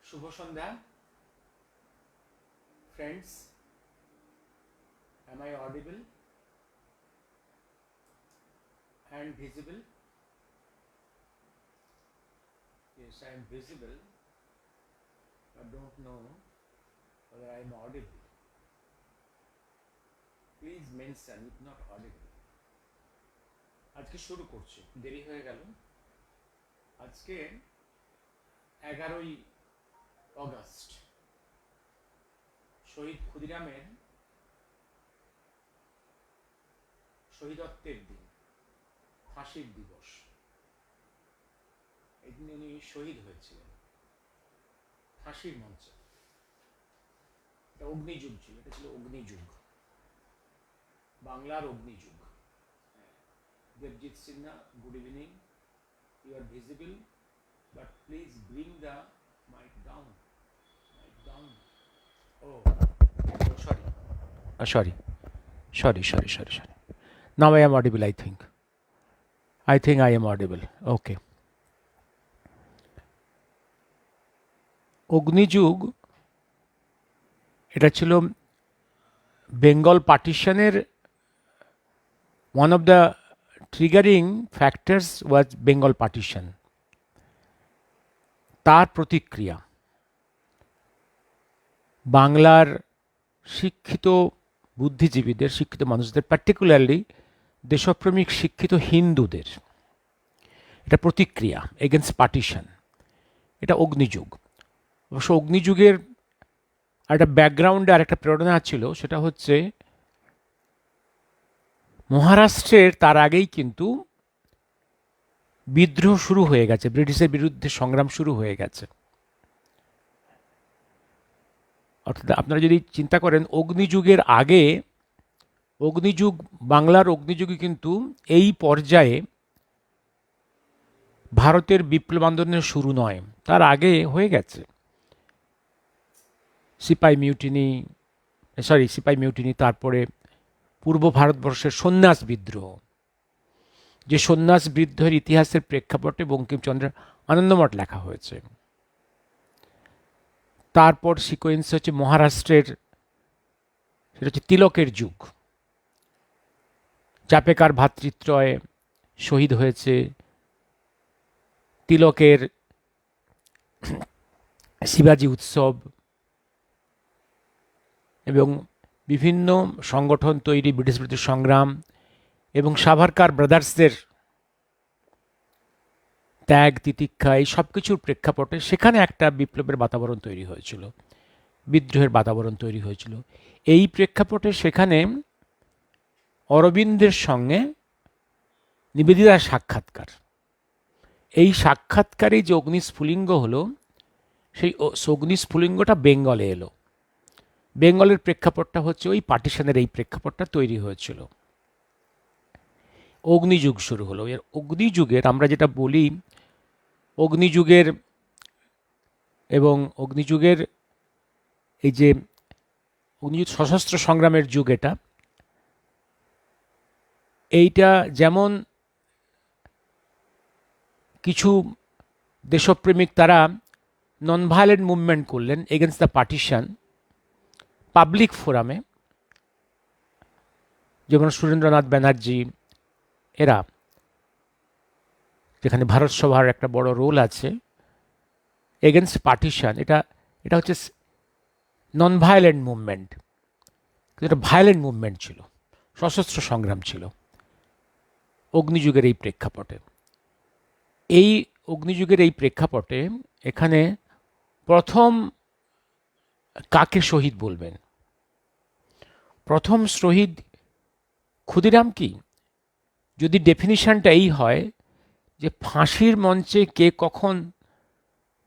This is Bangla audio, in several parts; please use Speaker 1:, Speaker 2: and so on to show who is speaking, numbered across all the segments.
Speaker 1: Shubho Sandhya friends. Am I audible and visible? Yes, I am visible, but don't know whether I am audible. Please mention if not audible. আজকে শুরু করছি, দেরি হয়ে গেল। আজকে 11ই অগস্ট, শহীদ ক্ষুদিরামের শহীদত্বের দিন, ফাঁসির দিবস। এদিন উনি শহীদ হয়েছিলেন ফাঁসির মঞ্চে। এটা অগ্নিযুগ ছিল, এটা ছিল অগ্নিযুগ, বাংলার অগ্নিযুগ। Debjit Sinha, good evening. You are visible, but please bring the mic down. Mic down. Oh sorry sorry sorry sorry sorry sorry Now I am audible, I think. I am audible. Okay. অগ্নিযুগ এটা ছিল বেঙ্গল পার্টিশনের one of the triggering factors was Bengal partition. তার প্রতিক্রিয়া বাংলার শিক্ষিত বুদ্ধিজীবীদের, শিক্ষিত মানুষদের, পার্টিকুলারলি দেশপ্রেমিক শিক্ষিত হিন্দুদের এটা প্রতিক্রিয়া এগেনস্ট পার্টিশন। এটা অগ্নিযুগ। অবশ্য অগ্নিযুগের একটা ব্যাকগ্রাউন্ডে আর একটা প্রেরণা ছিল, সেটা হচ্ছে মহারাষ্ট্রের তার আগেই কিন্তু বিদ্রোহ শুরু হয়ে গেছে, ব্রিটিশের বিরুদ্ধে সংগ্রাম শুরু হয়ে গেছে। অর্থাৎ আপনারা যদি চিন্তা করেন অগ্নিযুগের আগে, অগ্নিযুগ, বাংলার অগ্নিযুগে কিন্তু এই পর্যায়ে ভারতের বিপ্লব আন্দোলনের শুরু নয়, তার আগে হয়ে গেছে। সিপাই মিউটিনি, তারপরে পূর্ব ভারতবর্ষের সন্ন্যাস বিদ্রোহ, যে সন্ন্যাস বিদ্রোহের ইতিহাসের প্রেক্ষাপটে বঙ্কিমচন্দ্রের আনন্দমঠ লেখা হয়েছে। তারপর সিকোয়েন্স হচ্ছে মহারাষ্ট্রের, সেটা হচ্ছে তিলকের যুগ। চাপেকার ভ্রাতৃত্রয় শহীদ হয়েছে, তিলকের শিবাজী উৎসব এবং বিভিন্ন সংগঠন তৈরি, ব্রিটিশ বিরুদ্ধে সংগ্রাম এবং সাভারকার ব্রাদার্সদের ত্যাগ তিতিক্ষা, এই সব কিছুর প্রেক্ষাপটে সেখানে একটা বিপ্লবের বাতাবরণ তৈরি হয়েছিল, বিদ্রোহের বাতাবরণ তৈরি হয়েছিল। এই প্রেক্ষাপটে সেখানে অরবিন্দের সঙ্গে নিবেদিতার সাক্ষাৎকার, এই সাক্ষাৎকারে যে অগ্নিস্ফুলিঙ্গ হলো, সেই অগ্নিস্ফুলিঙ্গটা বেঙ্গলে এলো। বেঙ্গলের প্রেক্ষাপটটা হচ্ছে ওই পার্টিশনের এই প্রেক্ষাপটটা তৈরি হয়েছিল। অগ্নিযুগ শুরু হলো। এর অগ্নিযুগের আমরা যেটা বলি, অগ্নিযুগের এবং অগ্নিযুগের এই যে অগ্নিযুগ সশস্ত্র সংগ্রামের যুগ, এইটা যেমন কিছু দেশপ্রেমিক তারা নন ভায়োলেন্ট মুভমেন্ট করলেন এগেনস্ট দ্য পার্টিশন পাবলিক ফোরামে, যেমন সুরেন্দ্রনাথ ব্যানার্জি, এরা, যেখানে ভারত সভার একটা বড় রোল আছে এগেনস্ট পার্টিশন। এটা হচ্ছে নন ভায়োলেন্ট মুভমেন্ট, এটা ভায়োলেন্ট মুভমেন্ট ছিল, সশস্ত্র সংগ্রাম ছিল অগ্নিযুগের এই প্রেক্ষাপটে। এই অগ্নিযুগের এই প্রেক্ষাপটে এখানে প্রথম কাকে শহীদ বলবেন? প্রথম শহীদ ক্ষুদিরাম কি? যদি ডেফিনিশনটা এই হয় যে ফাঁসির মঞ্চে কে কখন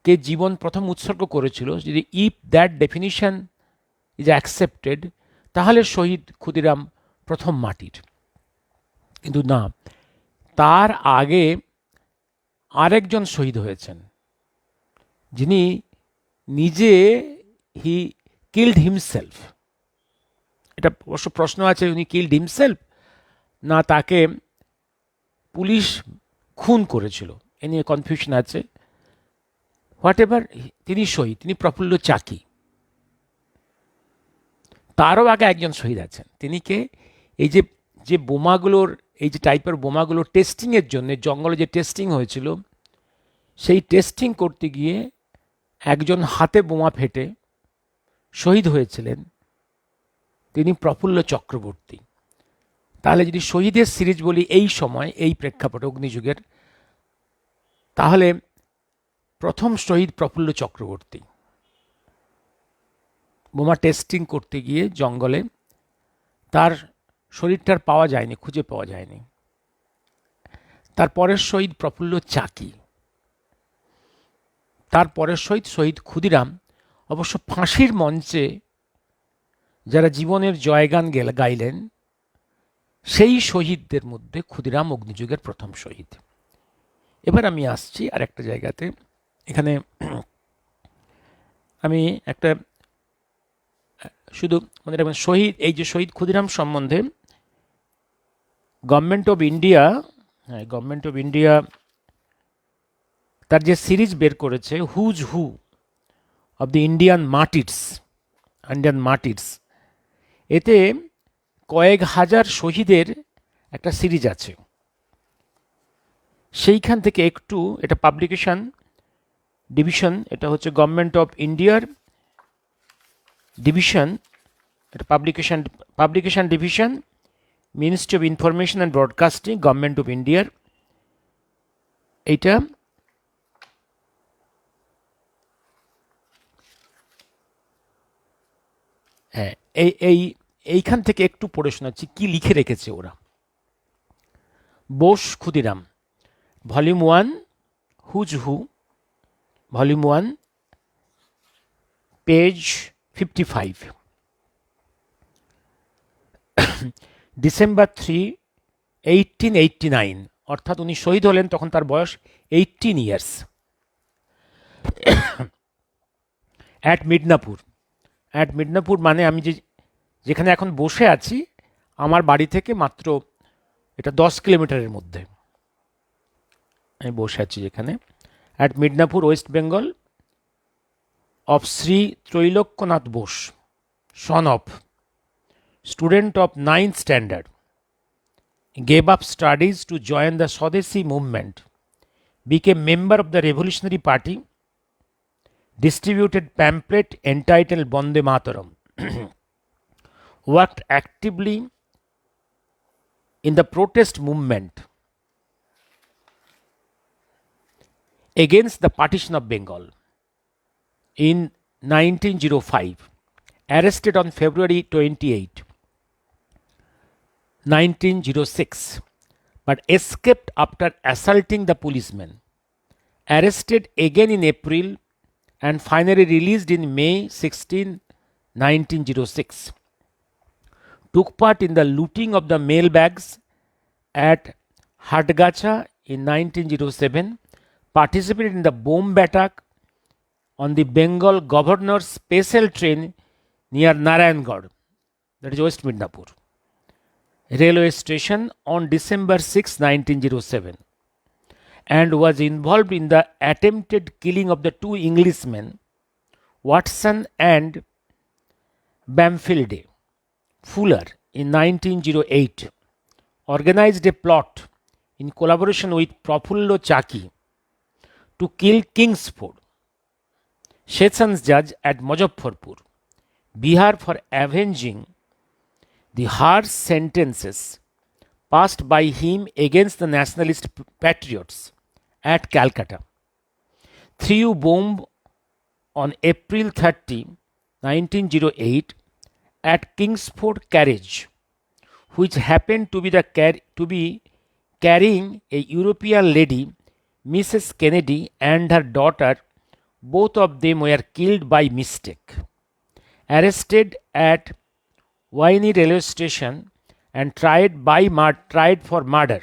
Speaker 1: কে জীবন প্রথম উৎসর্গ করেছিল, যদি if that definition is accepted, তাহলে শহীদ ক্ষুদিরাম প্রথম মাটির। কিন্তু না, তার আগে আরেকজন শহীদ হয়েছেন, যিনি নিজে হি কিল্ড হিমসেলফ। এটা অবশ্য প্রশ্ন আছে, উনি কিল্ড হিমসেলফ না তাকে পুলিশ খুন করেছিল, এ নিয়ে কনফিউশন আছে। হোয়াট এভার, তিনি শহীদ, তিনি প্রফুল্ল চাকি। তারও আগে একজন শহীদ আছেন। তিনি কে? এই যে যে বোমাগুলোর, এই যে টাইপের বোমাগুলোর টেস্টিংয়ের জন্য জঙ্গলে যে টেস্টিং হয়েছিল, সেই টেস্টিং করতে গিয়ে একজন হাতে বোমা ফেটে শহীদ হয়েছিলেন, তিনি প্রফুল্ল চক্রবর্তী। তাহলে যদি শহীদের সিরিজ বলি এই সময়, এই প্রেক্ষাপটে অগ্নিযুগের, তাহলে প্রথম শহীদ প্রফুল্ল চক্রবর্তী। বোমা টেস্টিং করতে গিয়ে জঙ্গলে তার শরীরটার পাওয়া যায়নি, খুঁজে পাওয়া যায়নি। তারপরের শহীদ প্রফুল্ল চাকি। তারপরের শহীদ শহীদ ক্ষুদিরাম। অবশ্য ফাঁসির মঞ্চে যারা জীবনের জয়গান গাইলেন, সেই শহীদদের মধ্যে ক্ষুদিরাম অগ্নিযুগের প্রথম শহীদ। এবার আমি আসছি আর একটা জায়গাতে। এখানে আমি একটা শুধু মনে রাখবেন, শহীদ, এই যে শহীদ ক্ষুদিরাম সম্বন্ধে গভর্নমেন্ট অফ ইন্ডিয়া তার যে সিরিজ বের করেছে, who's who of the Indian martyrs, এতে কয়েক হাজার শহীদের একটা সিরিজ আছে। সেইখান থেকে একটু, এটা পাবলিকেশন ডিভিশন, এটা হচ্ছে গভর্নমেন্ট অফ ইন্ডিয়ার ডিভিশন, এটা publication division, ministry of information and broadcasting, government of ইন্ডিয়ার। এইটা হ্যাঁ, এইখান থেকে একটু পড়ে শোনাচ্ছি কি লিখে রেখেছে ওরা। বোস ক্ষুদিরাম, ভলিউম 1, হুজ হু, ভলিউম 1, পেজ 55, ডিসেম্বর 3, 1889, অর্থাৎ উনি শহীদ হলেন তখন তার বয়স 18 ইয়ার্স, অ্যাট মিডনাপুর মানে আমি যেখানে এখন বসে আছি, আমার বাড়ি থেকে মাত্র এটা 10 কিলোমিটারের মধ্যে আমি বসে আছি যেখানে, at Midnapore, West Bengal, of Sri Troilokanath Bose, son of, student of 9th standard, gave up studies to join the Swadeshi movement, became member of the Revolutionary Party, distributed pamphlet entitled Bonde Mataram, worked actively in the protest movement against the partition of Bengal. In 1905, arrested on February 28, 1906, but escaped after assaulting the policeman. Arrested again in April and finally released in May 16, 1906. Took part in the looting of the mailbags at Hatgacha in 1907. Participated in the bomb attack on the Bengal governor's special train near Narayangarh, that is West Midnapur, railway station on December 6, 1907, and was involved in the attempted killing of the two Englishmen, Watson and Bamfield Fuller, in 1908. Organized a plot in collaboration with Profullo Chaki to kill Kingsford, Sessions judge at Muzaffarpur, Bihar, for avenging the harsh sentences passed by him against the nationalist patriots at Calcutta. Threw bomb on April 30, 1908 at Kingsford carriage, which happened to be carrying a European lady, Mrs. Kennedy, and her daughter. Both of them were killed by mistake. Arrested at Waini railway station and tried for murder.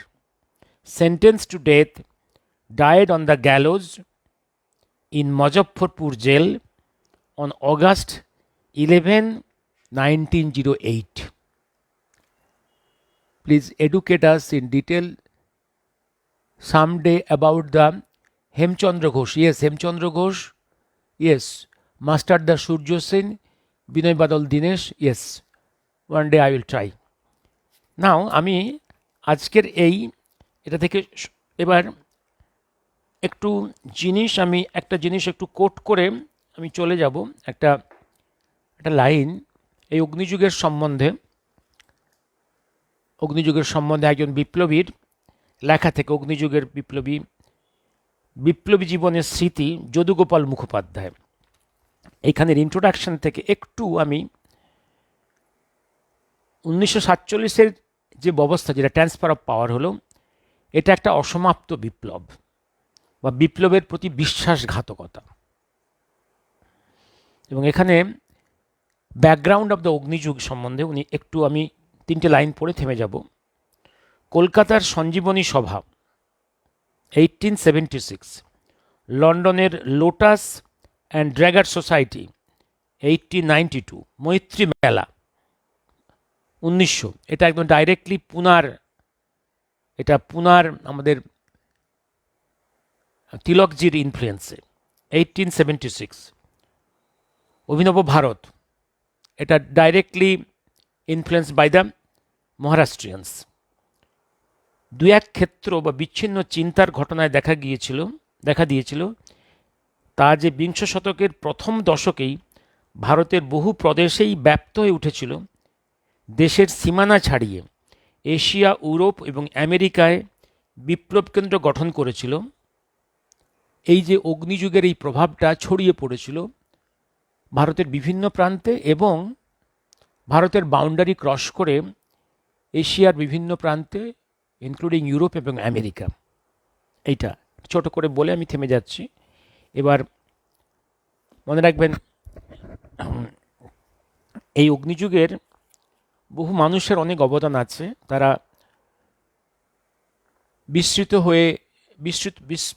Speaker 1: Sentenced to death, died on the gallows in Muzaffarpur jail on August 11, 1908. Please educate us in detail someday about the Hemchandra Ghosh, yes, Hemchandra Ghosh, yes, master da Surya Sen, Binoy Badal Dinesh, yes, one day I will try. Now আমি আজকের এটা থেকে এবার একটু একটা জিনিস একটু কোট করে আমি চলে যাব একটা লাইন এই অগ্নিযুগের সম্বন্ধে একজন বিপ্লবীর লেখা থেকে, অগ্নিযুগের বিপ্লবী জীবনের স্মৃতি, যদুগোপাল মুখোপাধ্যায়। এইখানের ইন্ট্রোডাকশন থেকে একটু আমি 1947-এর যে ব্যবস্থা, যেটা ট্রান্সফার অফ পাওয়ার হলো, এটা একটা অসমাপ্ত বিপ্লব বা বিপ্লবের প্রতি বিশ্বাসঘাতকতা। এবং এখানে ব্যাকগ্রাউন্ড অফ দ্য অগ্নিযুগ সম্বন্ধে আমি 3টে লাইন পড়ে থেমে যাব। কলকাতার সঞ্জীবনী সভা 1876, লন্ডনের লোটাস অ্যান্ড ড্র্যাগার সোসাইটি 1892, মৈত্রী মেলা 1900, এটা একদম ডাইরেক্টলি পুনার আমাদের তিলকজির ইনফ্লুয়েন্সে 1876, অভিনব ভারত, এটা ডাইরেক্টলি ইনফ্লুয়েন্স বাই দ্য মহারাষ্ট্রিয়ানস। দু এক ক্ষেত্র বা বিচ্ছিন্ন চিন্তার ঘটনায় দেখা দিয়েছিল তা যে বিংশ শতকের প্রথম দশকেই ভারতের বহু প্রদেশেই ব্যাপ্ত হয়ে উঠেছিল, দেশের সীমানা ছাড়িয়ে এশিয়া, ইউরোপ এবং আমেরিকায় বিপ্লব কেন্দ্র গঠন করেছিল। এই যে অগ্নিযুগের এই প্রভাবটা ছড়িয়ে পড়েছিল ভারতের বিভিন্ন প্রান্তে এবং ভারতের বাউন্ডারি ক্রস করে এশিয়ার বিভিন্ন প্রান্তে, ইনক্লুডিং ইউরোপ এবং আমেরিকা। এইটা ছোট করে বলে আমি থেমে যাচ্ছি। এবার মনে রাখবেন, এই অগ্নিযুগের বহু মানুষের অনেক অবদান আছে। তারা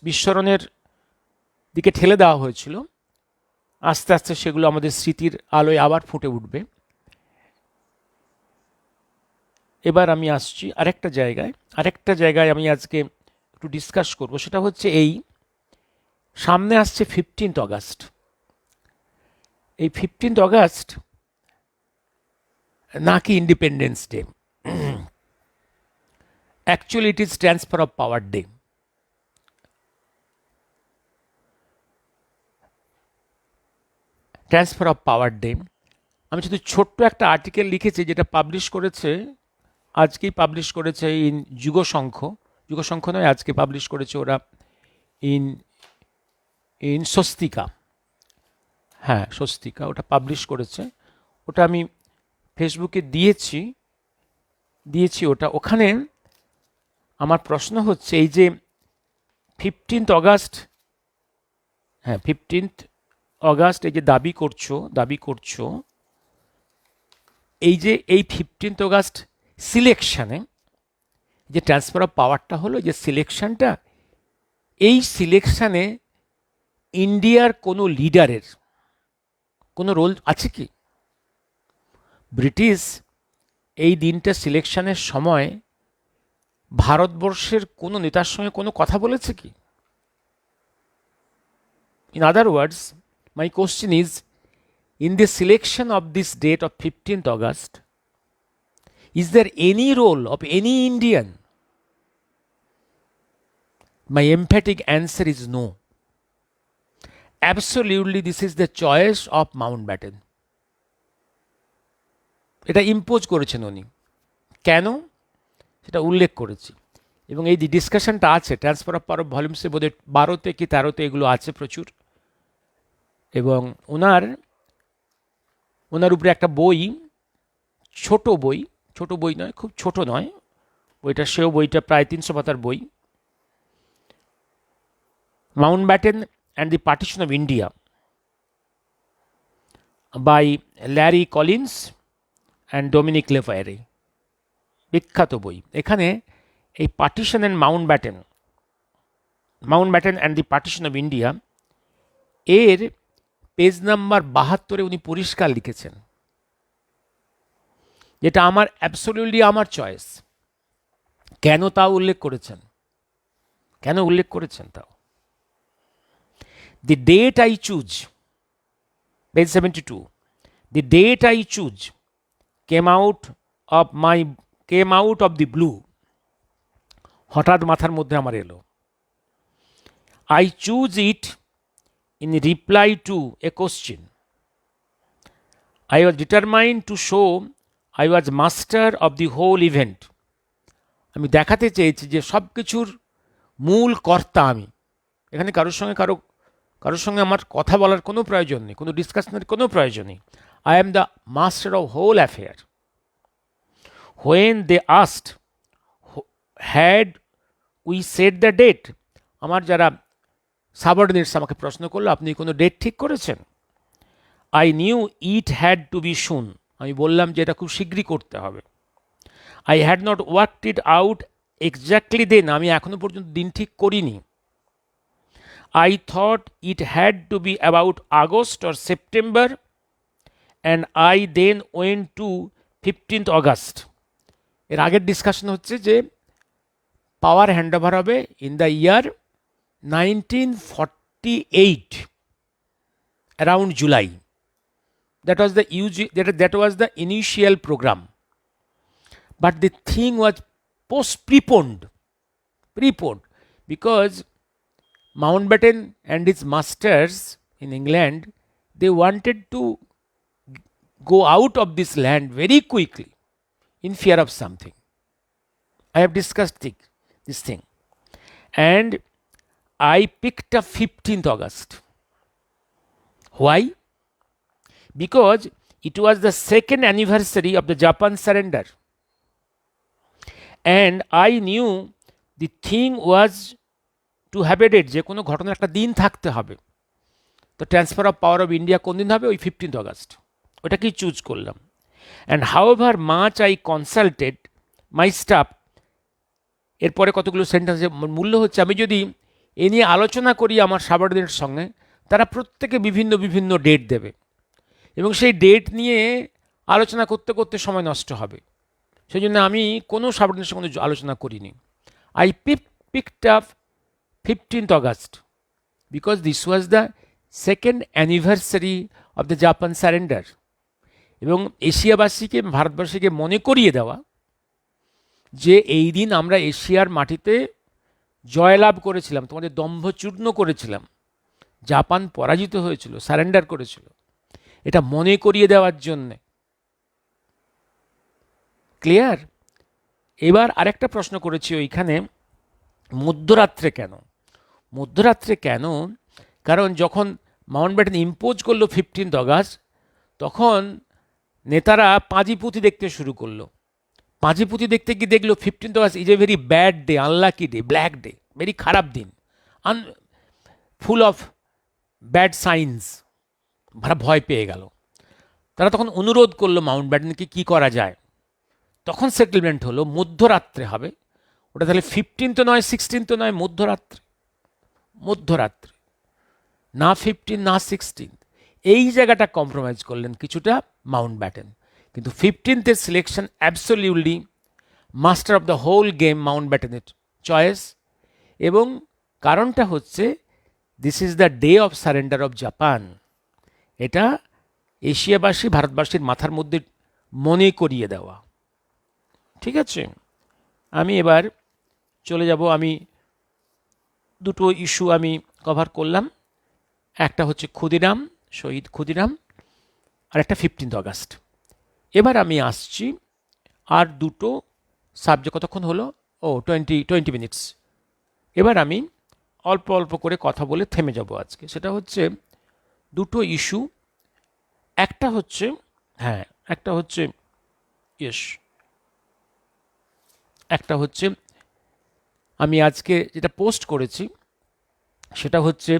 Speaker 1: বিস্মরণের দিকে ঠেলে দেওয়া হয়েছিল। আস্তে আস্তে সেগুলো আমাদের স্মৃতির আলোয় আবার ফুটে উঠবে। এবার আমি আসছি আরেকটা জায়গায় আমি আজকে একটু ডিসকাস করব। সেটা হচ্ছে সামনে আসছে 15th অগাস্ট। এই 15th অগাস্ট নাকি independence day, actually it is transfer of power day. Transfer of power day, আমি শুধু ছোট্ট একটা আর্টিকেল লিখেছি, যেটা আজকেই পাবলিশ করেছে ইন যুগশঙ্খ নয়, আজকে পাবলিশ করেছে ওরা ইন স্বস্তিকা। হ্যাঁ, স্বস্তিকা, ওটা পাবলিশ করেছে। ওটা আমি ফেসবুকে দিয়েছি ওটা। ওখানে আমার প্রশ্ন হচ্ছে, এই যে 15th অগাস্ট, হ্যাঁ 15th অগাস্ট এই যে দাবি করছো, এই 15th অগাস্ট সিলেকশানে যে ট্রান্সফার অফ পাওয়ারটা হলো, যে সিলেকশানটা, এই সিলেকশানে ইন্ডিয়ার কোনো লিডারের কোনো রোল আছে কি? ব্রিটিশ এই দিনটা সিলেকশনের সময় ভারতবর্ষের কোনো নেতার সঙ্গে কোনো কথা বলেছে কি? In other words, my question is, in the selection of this date of 15th August, is there any role of any Indian? My emphatic answer is no. Absolutely, this is the choice of Mountbatten. এটা ইম্পোজ করেছেন উনি। কেন সেটা উল্লেখ করেছি, এবং এই ডিসকাশনটা আছে ট্রান্সফার অফ পাওয়ার ভলিউমসে, বোধহয় 12তে কি 13তে এগুলো আছে প্রচুর। এবং ওনার উপরে একটা বই, ছোট বই নয়, খুব ছোট নয় বইটা প্রায় 300 পাতার বই, Mountbatten and the partition of India by Larry Collins and Dominique Lapierre, বিখ্যাত বই। এখানে এই partition and Mountbatten and the partition of India এর পেজ নাম্বার 72-এ উনি পরিষ্কার লিখেছেন, যেটা অ্যাবসলিউটলি আমার চয়েস। কেন উল্লেখ করেছেন তাও The date I choose, page 72, the date I choose came out of the blue. হঠাৎ মাথার মধ্যে আমার এলো। I choose it in reply to a question. I was determined to show I was master of the whole event. আমি দেখাতে চেয়েছি যে সব কিছুর মূল কর্তা আমি। এখানে কারোর সঙ্গে আমার কথা বলার কোনো প্রয়োজন নেই, কোনো ডিসকাশনের কোনো প্রয়োজন নেই। I am the master of whole affair. When they asked, had we set the date? আমার যারা সাবঅর্ডিনেটস আমাকে প্রশ্ন করলো, আপনি কোনো ডেট ঠিক করেছেন? I knew it had to be soon. আমি বললাম যে এটা খুব শীঘ্রই করতে হবে। I had not worked it out exactly then. আমি এখনো পর্যন্ত দিন ঠিক করিনি। I thought it had to be about August or September, and I then went to 15th August. এর আগের ডিসকাশন হচ্ছে যে পাওয়ার হ্যান্ডওভার হবে in the year 1948, around July. That was the initial program. But the thing was preponed because Mountbatten and his masters in England, they wanted to go out of this land very quickly in fear of something. I have discussed this thing. And I picked up 15th August. Why? Because it was the second anniversary of the Japan surrender. And I knew the thing was to have a date, যে কোনো ঘটনার একটা দিন থাকতে হবে। তো transfer of power of India কোন দিন হবে? ওই 15th August। ওটাকেই চুজ করলাম। And however much I consulted my staff, এরপরে কতগুলো সেন্টেন্সের মূল্য হচ্ছে আমি যদি এ নিয়ে আলোচনা করি আমার সাবঅর্ডিনেটের সঙ্গে, তারা প্রত্যেকে বিভিন্ন বিভিন্ন ডেট দেবে এবং সেই ডেট নিয়ে আলোচনা করতে করতে সময় নষ্ট হবে। সেই জন্য আমি কোনো সাবঅর্ডিনেটের সঙ্গে আলোচনা করিনি। I picked up 15th August because this was the second anniversary of the Japan surrender. এবং এশিয়াবাসীকে, ভারতবাসীকে মনে করিয়ে দেওয়া যে এই দিন আমরা এশিয়ার মাটিতে জয়লাভ করেছিলাম, তোমাদের দম্ভচূর্ণ করেছিলাম, জাপান পরাজিত হয়েছিল, সারেন্ডার করেছিল, এটা মনে করিয়ে দেওয়ার জন্যে। ক্লিয়ার? এবার আরেকটা প্রশ্ন করেছি ওইখানে, মধ্যরাত্রে কেন? মধ্যরাত্রে কেন? কারণ যখন মাউন্টব্যাটেন ইম্পোজ করলো 15th August, তখন নেতারা পাঁজিপুঁতি দেখতে শুরু করলো। পাঁজিপুঁতি দেখতে গিয়ে দেখলো 15th August is a very bad day, unlucky day, black day, very খারাপ দিন, ফুল অফ ব্যাড সাইন্স। ভাড়া ভয় পেয়ে গেল। তারা তখন অনুরোধ করলো মাউন্টব্যাটেনকে কি করা যায়। তখন সেটেলমেন্ট হলো মধ্যরাত্রে হবে। ওটা তাহলে 15th নয়, 16th নয়, মধ্যরাত্রে, না 15 না 16। এই জায়গাটা কম্প্রোমাইজ করলেন কিছুটা মাউন্টব্যাটেন, কিন্তু 15th selection absolutely master of the whole game, মাউন্টব্যাটেনের চয়েস। এবং কারণটা হচ্ছে this is the day of surrender of Japan. এটা এশিয়াবাসী, ভারতবাসীর মাথার মধ্যে মনে করিয়ে দেওয়া। ঠিক আছে, আমি এবার চলে যাব। আমি দুটো ইস্যু আমি কভার করলাম। একটা হচ্ছে ক্ষুদিরাম, শহীদ ক্ষুদিরাম, আর একটা 15th August। এবার আমি আসছি আর দুটো সাবজেক্ট। কতক্ষণ হলো? 20 মিনিটস। এবার আমি অল্প অল্প করে কথা বলে থেমে যাব আজকে। সেটা হচ্ছে দুটো ইস্যু। একটা হচ্ছে একটা হচ্ছে আমি আজকে যেটা পোস্ট করেছি সেটা হচ্ছে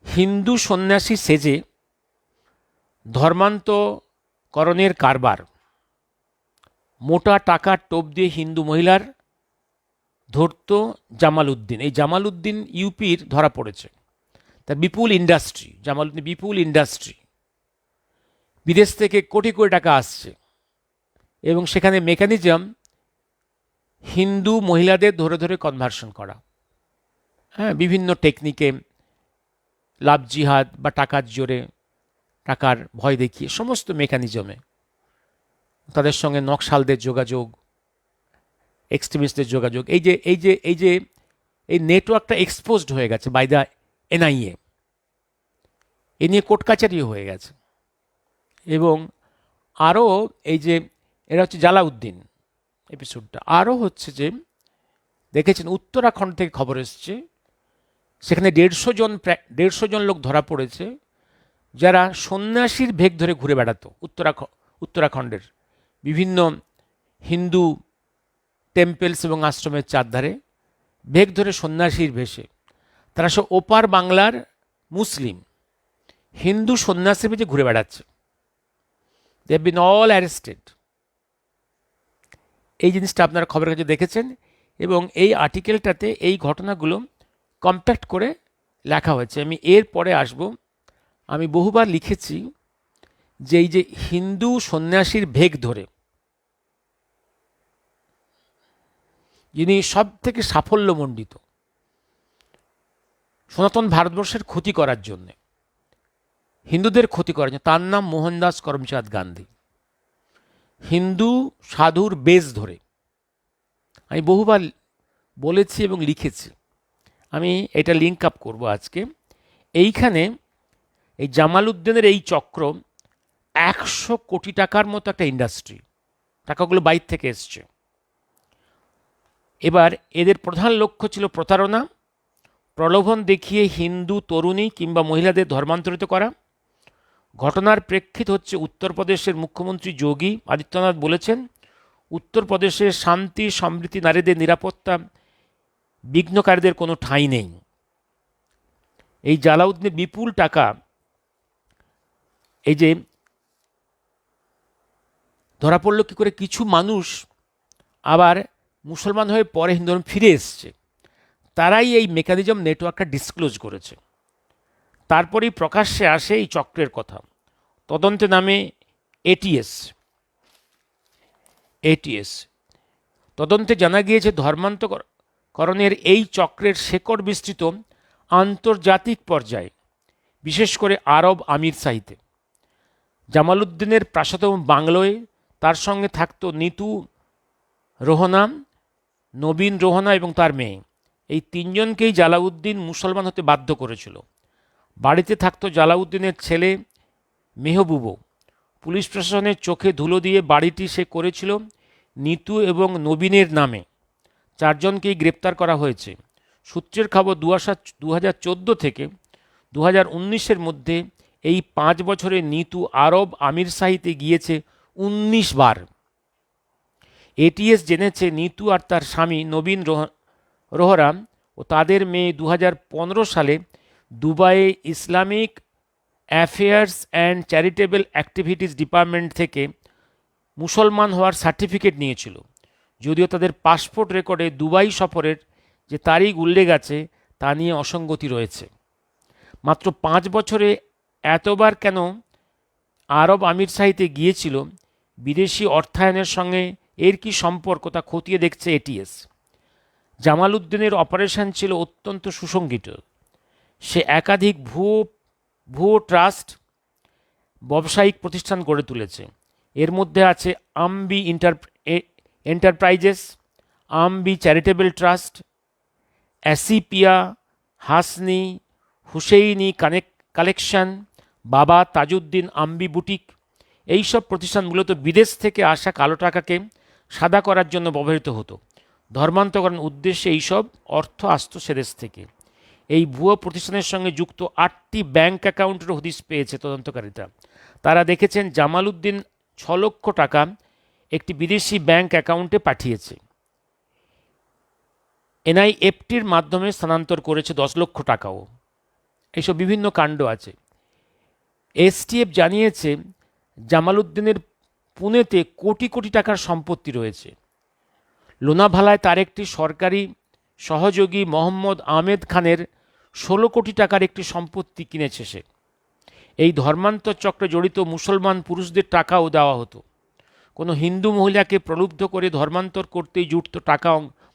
Speaker 1: হিন্দু সন্ন্যাসী সেজে ধর্মান্তকরণের কারবার, মোটা টাকার টোপ দিয়ে হিন্দু মহিলার ধরত জামাল উদ্দিন। এই জামাল উদ্দিন ইউপির ধরা পড়েছে। তা বিপুল ইন্ডাস্ট্রি, জামাল উদ্দিন বিপুল ইন্ডাস্ট্রি, বিদেশ থেকে কোটি কোটি টাকা আসছে এবং সেখানে মেকানিজম হিন্দু মহিলাদের ধরে ধরে কনভার্সন করা, হ্যাঁ, বিভিন্ন টেকনিকে লাভ জিহাদ বা টাকার জোরে, টাকার ভয় দেখিয়ে, সমস্ত মেকানিজমে তাদের সঙ্গে নকশালদের যোগাযোগ, এক্সট্রিমিস্টদের যোগাযোগ, এই নেটওয়ার্কটা এক্সপোজড হয়ে গেছে বাই দ্য এনআইএ। এ নিয়ে কোর্ট কাচারিও হয়ে গেছে। এবং আরও এরা হচ্ছে জালাউদ্দিন এপিসোডটা। আরও হচ্ছে যে দেখেছেন উত্তরাখণ্ড থেকে খবর এসছে, সেখানে 150 জন লোক ধরা পড়েছে যারা সন্ন্যাসীর ভেগ ধরে ঘুরে বেড়াতো উত্তরাখণ্ডের বিভিন্ন হিন্দু টেম্পেলস এবং আশ্রমের চারধারে ভেগ ধরে সন্ন্যাসীর ভেষে। তারা সব ওপার বাংলার মুসলিম হিন্দু সন্ন্যাসীর ভেষে ঘুরে বেড়াচ্ছে। They have been all arrested. এই জিনিসটা আপনারা খবরের কাছে দেখেছেন, এবং এই আর্টিকেলটাতে এই ঘটনাগুলো কম্প্যাক্ট করে লেখা হয়েছে। আমি এর পরে আসব। আমি বহুবার লিখেছি যে এই যে হিন্দু সন্ন্যাসীর ভেগ ধরে যিনি সব থেকে সাফল্যমণ্ডিত সনাতন ভারতবর্ষের ক্ষতি করার জন্যে, হিন্দুদের ক্ষতি করার জন্য, তার নাম মোহনদাস করমচাঁদ গান্ধী। হিন্দু সাধুর বেশ ধরে আমি বহুবার বলেছি এবং লিখেছি। আমি এটা লিঙ্ক আপ করব আজকে। এইখানে এই জামালউদ্দিনের এই চক্র 100 কোটি টাকার মতো একটা ইন্ডাস্ট্রি, টাকাগুলো বাইর থেকে এসছে। এবার এদের প্রধান লক্ষ্য ছিল প্রতারণা, প্রলোভন দেখিয়ে হিন্দু তরুণী কিংবা মহিলাদের ধর্মান্তরিত করা। ঘটনার প্রেক্ষিত হচ্ছে উত্তরপ্রদেশের মুখ্যমন্ত্রী যোগী আদিত্যনাথ বলেছেন, উত্তরপ্রদেশে শান্তি সমৃদ্ধি নারীদের নিরাপত্তা বিঘ্নকারীদের কোনো ঠাঁই নেই। এই জালাউদ্দিনের বিপুল টাকা এই যে ধরা পড়ল কী করে, কিছু মানুষ আবার মুসলমান হয়ে পরে হিন্দু ধর্ম ফিরে এসছে, তারাই এই মেকানিজম নেটওয়ার্কটা ডিসক্লোজ করেছে। তারপরেই প্রকাশ্যে আসে এই চক্রের কথা। তদন্তে নামে এটিএস। তদন্তে জানা গিয়েছে ধর্মান্তকরণের এই চক্রের শেকড় বিস্তৃত আন্তর্জাতিক পর্যায়ে, বিশেষ করে আরব আমিরশাহিতে। জামালউদ্দিনের প্রাসাদম বাংলোয় তার সঙ্গে থাকত নিতু রোহনা, নবীন রোহনা এবং তার মেয়ে। এই তিনজনকেই জালাউদ্দিন মুসলমান হতে বাধ্য করেছিল। বাড়িতে থাকত জালাউদ্দিনের ছেলে মেহবুবও। পুলিশ প্রশাসনের চোখে ধুলো দিয়ে বাড়িটি সে করেছিল নিতু এবং নবীনের নামে। 4 জনকেই গ্রেপ্তার করা হয়েছে। সূত্রের খবর 2014 থেকে 2019-এর মধ্যে এই 5 বছরে নিতু আরব আমিরশাহিতে গিয়েছে 19 বার। এটিএস জেনেছে নিতু আর তার স্বামী নবীন রোহরা ও তাদের মেয়ে 2015 সালে দুবাইয়ে Islamic affairs and charitable activities department থেকে মুসলমান হওয়ার সার্টিফিকেট নিয়েছিল। যদিও তাদের পাসপোর্ট রেকর্ডে দুবাই সফরের যে তারিখ উল্লেখ আছে তা নিয়ে অসঙ্গতি রয়েছে। মাত্র 5 বছরে এতবার কেন আরব আমিরশাহিতে গিয়েছিল, বিদেশি অর্থায়নের সঙ্গে এর কি সম্পর্ক তা খতিয়ে দেখছে এটিএস। জামালউদ্দিনের অপারেশন ছিল অত্যন্ত সুসংগঠিত। সে একাধিক ভুয়ো ট্রাস্ট ব্যবসায়িক প্রতিষ্ঠান গড়ে তুলেছে। এর মধ্যে আছে Ambi enterprises, Ambi charitable trust, অ্যাসিপিয়া, হাসনি, হুসেইনি কালেকশন, বাবা তাজউদ্দিন আম্বি বুটিক। এইসব প্রতিষ্ঠান মূলত বিদেশ থেকে আসা কালো টাকাকে সাদা করার জন্য ব্যবহৃত হতো। ধর্মান্তকরণ উদ্দেশ্যে এইসব অর্থ আসত সেদেশ থেকে। এই ভুয়ো প্রতিষ্ঠানের সঙ্গে যুক্ত 8টি ব্যাংক অ্যাকাউন্টের হদিশ পেয়েছে তদন্তকারীরা। তারা দেখেছেন জামালউদ্দিন 6 লক্ষ টাকা একটি বিদেশি ব্যাংক অ্যাকাউন্টে পাঠিয়েছে। এনআইএফটির মাধ্যমে স্থানান্তর করেছে 10 লক্ষ টাকাও। এইসব বিভিন্ন কাণ্ড আছে। এসটিএফ জানিয়েছে জামালউদ্দিনের পুনেতে কোটি কোটি টাকার সম্পত্তি রয়েছে। লোনাভালায় তার একটি সরকারি সহযোগী মোহাম্মদ আহমেদ খানের 16 কোটি টাকার একটি সম্পত্তি কিনেছে সে। এই ধর্মান্তর চক্রে জড়িত মুসলমান পুরুষদের টাকাও দেওয়া হতো। কোনো হিন্দু মহিলাকে প্রলুব্ধ করে ধর্মান্তর করতেই জুটত টাকা,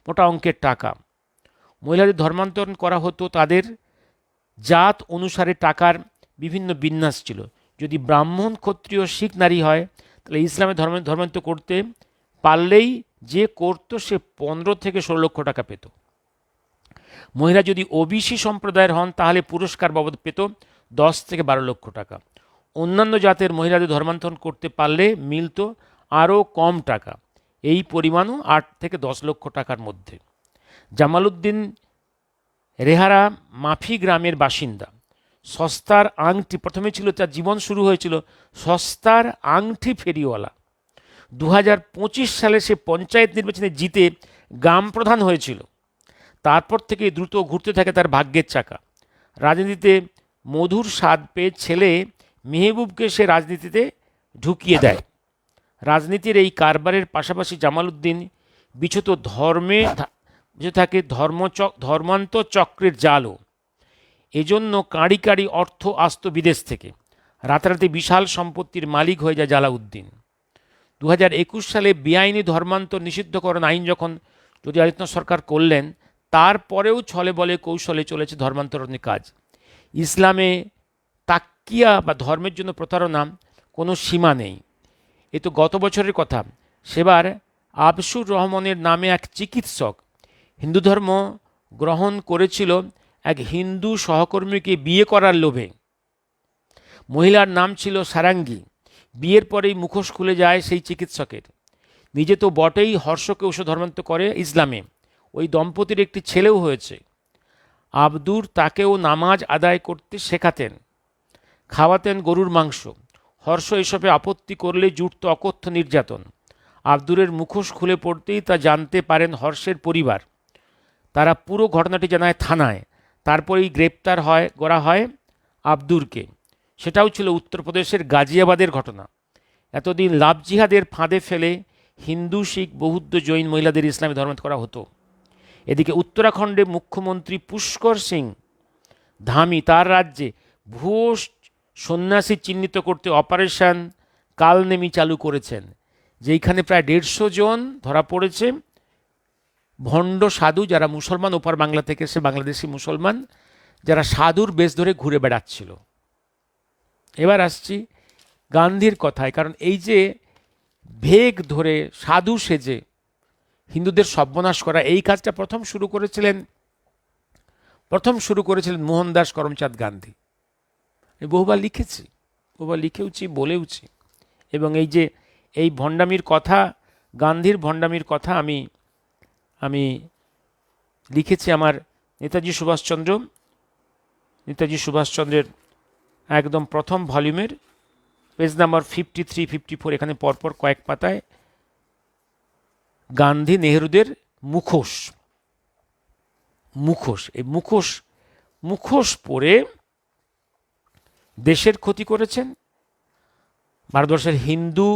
Speaker 1: মোটা অঙ্কের টাকা। মহিলাদের ধর্মান্তরণ করা হতো তাদের জাত অনুসারে টাকার বিভিন্ন বিন্যাস ছিল। যদি ব্রাহ্মণ, ক্ষত্রিয়, শিখ নারী হয় তাহলে ইসলামে ধর্মান্তর করতে পারলেই যে করতো সে 15 থেকে 16 লক্ষ টাকা পেত। মহিলা যদি ওবিসি সম্প্রদায়ের হন তাহলে পুরস্কার বাবদ পেত 10 থেকে 12 লক্ষ টাকা। অন্যান্য জাতের মহিলাদের ধর্মান্তরণ করতে পারলে মিলত আরও কম টাকা, এই পরিমাণও 8 থেকে 10 লক্ষ টাকার মধ্যে। জামালউদ্দিন রেহারা মাফি গ্রামের বাসিন্দা। সস্তার আংটি, প্রথমে ছিল তার জীবন শুরু হয়েছিল সস্তার আংটি ফেরিওয়ালা। 2025 সালে সে পঞ্চায়েত নির্বাচনে জিতে গ্রাম প্রধান হয়েছিল। তারপর থেকে দ্রুত ঘুরতে থাকে তার ভাগ্যের চাকা। রাজনীতিতে মধুর স্বাদ পেয়ে ছেলে মেহবুবকে সে রাজনীতিতে ঢুকিয়ে দেয়। রাজনীতির এই কারবারের পাশাপাশি জামালউদ্দিন বিছত থাকে ধর্মান্ত চক্রের জালও। এজন্য কাঁড়ি কাঁড়ি অর্থ আসত বিদেশ থেকে। রাতারাতি বিশাল সম্পত্তির মালিক হয়ে যায় জালাউদ্দিন। 2021 সালে বেআইনি ধর্মান্তর নিষিদ্ধকরণ আইন যখন যোগী আদিত্যনাথ সরকার করলেন, তারপরেও ছলে বলে কৌশলে চলেছে ধর্মান্তরণের কাজ। ইসলামে তাক্কিয়া বা ধর্মের জন্য প্রতারণা কোনো সীমা নেই। এ তো গত বছরের কথা। সেবার আবসুর রহমানের নামে এক চিকিৎসক হিন্দু ধর্ম গ্রহণ করেছিল এক হিন্দু সহকর্মীকে বিয়ে করার লোভে। মহিলার নাম ছিল সারাঙ্গী। বিয়ের পরেই মুখোশ খুলে যায় সেই চিকিৎসকের। নিজে তো বটেই, হর্ষকে ধর্মান্তর করে ইসলামে। ওই দম্পতির একটি ছেলেও হয়েছে। আব্দুর তাকেও নামাজ আদায় করতে শেখাতেন, খাওয়াতেন গরুর মাংস। হর্ষ এসবে আপত্তি করলে জুটত অকথ্য নির্যাতন। আব্দুরের মুখোশ খুলে পড়তেই তা জানতে পারেন হর্ষের পরিবার। তারা পুরো ঘটনাটি জানায় থানায়। তারপরেই গ্রেপ্তার করা হয় আব্দুরকে। সেটাও ছিল উত্তরপ্রদেশের গাজিয়াবাদের ঘটনা। এতদিন লাভ জিহাদের ফাঁদে ফেলে হিন্দু, শিখ, বৌদ্ধ, জৈন মহিলাদের ইসলামে ধর্মান্তর করা হতো। এদিকে উত্তরাখণ্ডে মুখ্যমন্ত্রী পুষ্কর সিং ধামি তার রাজ্যে ভুয়ো সন্ন্যাসী চিহ্নিত করতে অপারেশন কালনেমি চালু করেছেন, যেইখানে প্রায় 150 জন ধরা পড়েছে ভণ্ড সাধু, যারা মুসলমান, ওপার বাংলা থেকে এসে বাংলাদেশি মুসলমান, যারা সাধুর বেশ ধরে ঘুরে বেড়াচ্ছিল। এবার আসছি গান্ধীর কথায়। কারণ এই যে ভেগ ধরে সাধু সেজে হিন্দুদের সর্বনাশ করা, এই কাজটা প্রথম শুরু করেছিলেন মোহনদাস করমচাঁদ গান্ধী। বহুবার লিখেছি, বলেওছি। এবং এই ভণ্ডামির কথা, গান্ধীর ভণ্ডামির কথা আমি লিখেছি আমার নেতাজি সুভাষচন্দ্রের একদম প্রথম ভলিউমের পেজ নাম্বার 53-54, এখানে পরপর কয়েক পাতায় গান্ধী নেহরুদের মুখোশ। এই মুখোশ পরে দেশের ক্ষতি করেছেন, ভারতবর্ষের হিন্দু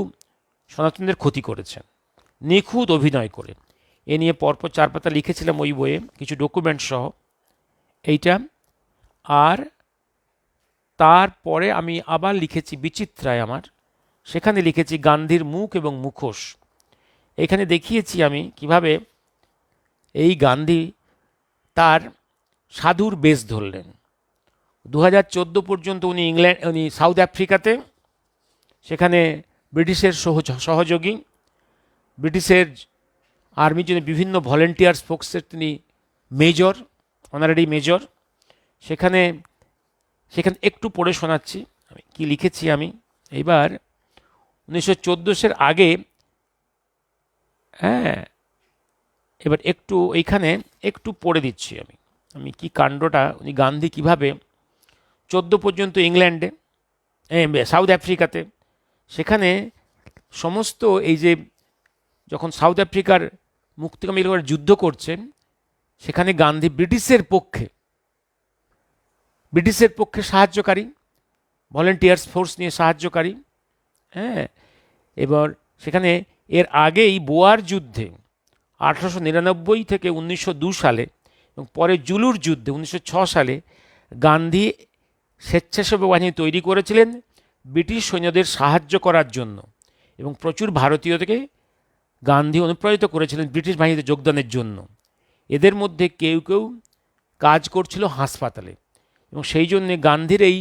Speaker 1: সনাতনদের ক্ষতি করেছেন নিখুঁত অভিনয় করে। এ নিয়ে পরপর 4 পাতা লিখেছিলাম ওই বইয়ে, কিছু ডকুমেন্ট সহ। এইটা আর তারপরে আমি আবার লিখেছি বিচিত্রায় আমার, সেখানে লিখেছি গান্ধীর মুখ এবং মুখোশ। এখানে দেখিয়েছি আমি কিভাবে এই গান্ধী তার সাধুর বেশ ধরলেন। 2014 পর্যন্ত উনি সাউথ আফ্রিকাতে, সেখানে ব্রিটিশের সহযোগী, ব্রিটিশের আর্মির জন্য বিভিন্ন ভলেন্টিয়ার্স ফোর্সের তিনি অনারারি মেজর। সেখানে একটু পড়ে শোনাচ্ছি আমি কি লিখেছি আমি। এইবার 1914 আগে, এবার এইখানে একটু পড়ে দিচ্ছি আমি কি কাণ্ডটা, উনি গান্ধী কিভাবে 14 পর্যন্ত ইংল্যান্ডে, সাউথ আফ্রিকাতে, সেখানে সমস্ত এই যে যখন সাউথ আফ্রিকার মুক্তিকামী যুদ্ধ করছেন, সেখানে গান্ধী ব্রিটিশের পক্ষে সাহায্যকারী, ভলেন্টিয়ার্স ফোর্স নিয়ে সাহায্যকারী। এবার সেখানে এর আগেই বোয়ার যুদ্ধে 1899 থেকে 1902 সালে এবং পরে জুলুর যুদ্ধে 1906 সালে গান্ধী স্বেচ্ছাসেবক বাহিনী তৈরি করেছিলেন ব্রিটিশ সৈন্যদের সাহায্য করার জন্য, এবং প্রচুর ভারতীয়দেরকে গান্ধী অনুপ্রাণিত করেছিলেন ব্রিটিশ বাহিনীতে যোগদানের জন্য। এদের মধ্যে কেউ কেউ কাজ করছিল হাসপাতালে, এবং সেই জন্যে গান্ধীর এই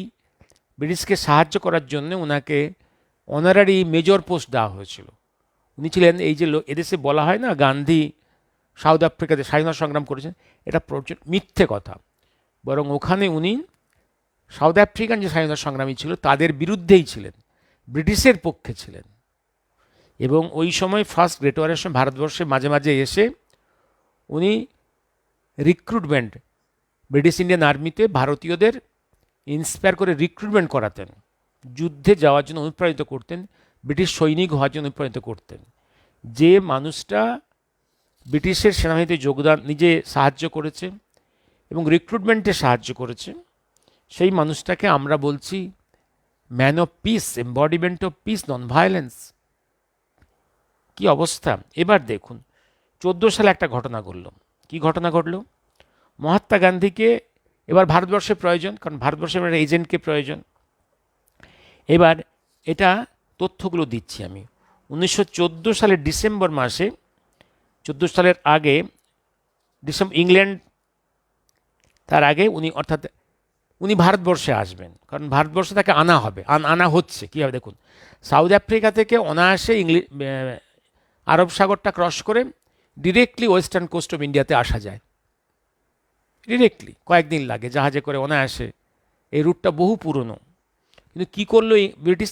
Speaker 1: ব্রিটিশকে সাহায্য করার জন্য ওনাকে অনারারি মেজর পোস্ট দেওয়া হয়েছিল। উনি ছিলেন এই যে এদেশে বলা হয় না গান্ধী সাউথ আফ্রিকাতে স্বাধীনতা সংগ্রাম করেছেন, এটা প্রচুর মিথ্যে কথা। বরং ওখানে উনি সাউথ আফ্রিকান যে স্বাধীনতা সংগ্রামী ছিল তাদের বিরুদ্ধেই ছিলেন, ব্রিটিশের পক্ষে ছিলেন। এবং ওই সময় ফার্স্ট গ্রেট ওয়ারের সময় ভারতবর্ষে মাঝে মাঝে এসে উনি রিক্রুটমেন্ট, ব্রিটিশ ইন্ডিয়ান আর্মিতে ভারতীয়দের ইন্সপায়ার করে রিক্রুটমেন্ট করাতেন, যুদ্ধে যাওয়ার জন্য অনুপ্রাণিত করতেন, ব্রিটিশ সৈনিক হওয়ার জন্য অনুপ্রাণিত করতেন। যে মানুষটা ব্রিটিশের সেনাবাহিনীতে যোগদান নিজে সাহায্য করেছে এবং রিক্রুটমেন্টে সাহায্য করেছে, সেই মানুষটাকে আমরা বলছি man of piece, embodiment of piece, non violence. কি অবস্থা! এবার দেখুন 14 সালে একটা ঘটনা ঘটল। কি ঘটনা ঘটল? মহাত্মা গান্ধীকে এবার ভারতবর্ষের প্রয়োজন, কারণ ভারতবর্ষের একটা এজেন্টকে প্রয়োজন। এবার এটা তথ্যগুলো দিচ্ছি আমি। 1914 সালের ডিসেম্বর মাসে, 14 সালের আগে ইংল্যান্ড, তার আগে উনি, অর্থাৎ উনি ভারতবর্ষে আসবেন, কারণ ভারতবর্ষে তাকে আনা হবে, আনা হচ্ছে। কীভাবে দেখুন, সাউথ আফ্রিকা থেকে অনায়াসে আরব সাগরটা ক্রস করে ডিরেক্টলি ওয়েস্টার্ন কোস্ট অফ ইন্ডিয়াতে আসা যায়, ডিরেক্টলি কয়েকদিন লাগে জাহাজে করে অনায়াসে। এই রুটটা বহু পুরনো। কিন্তু কী করলো ব্রিটিশ,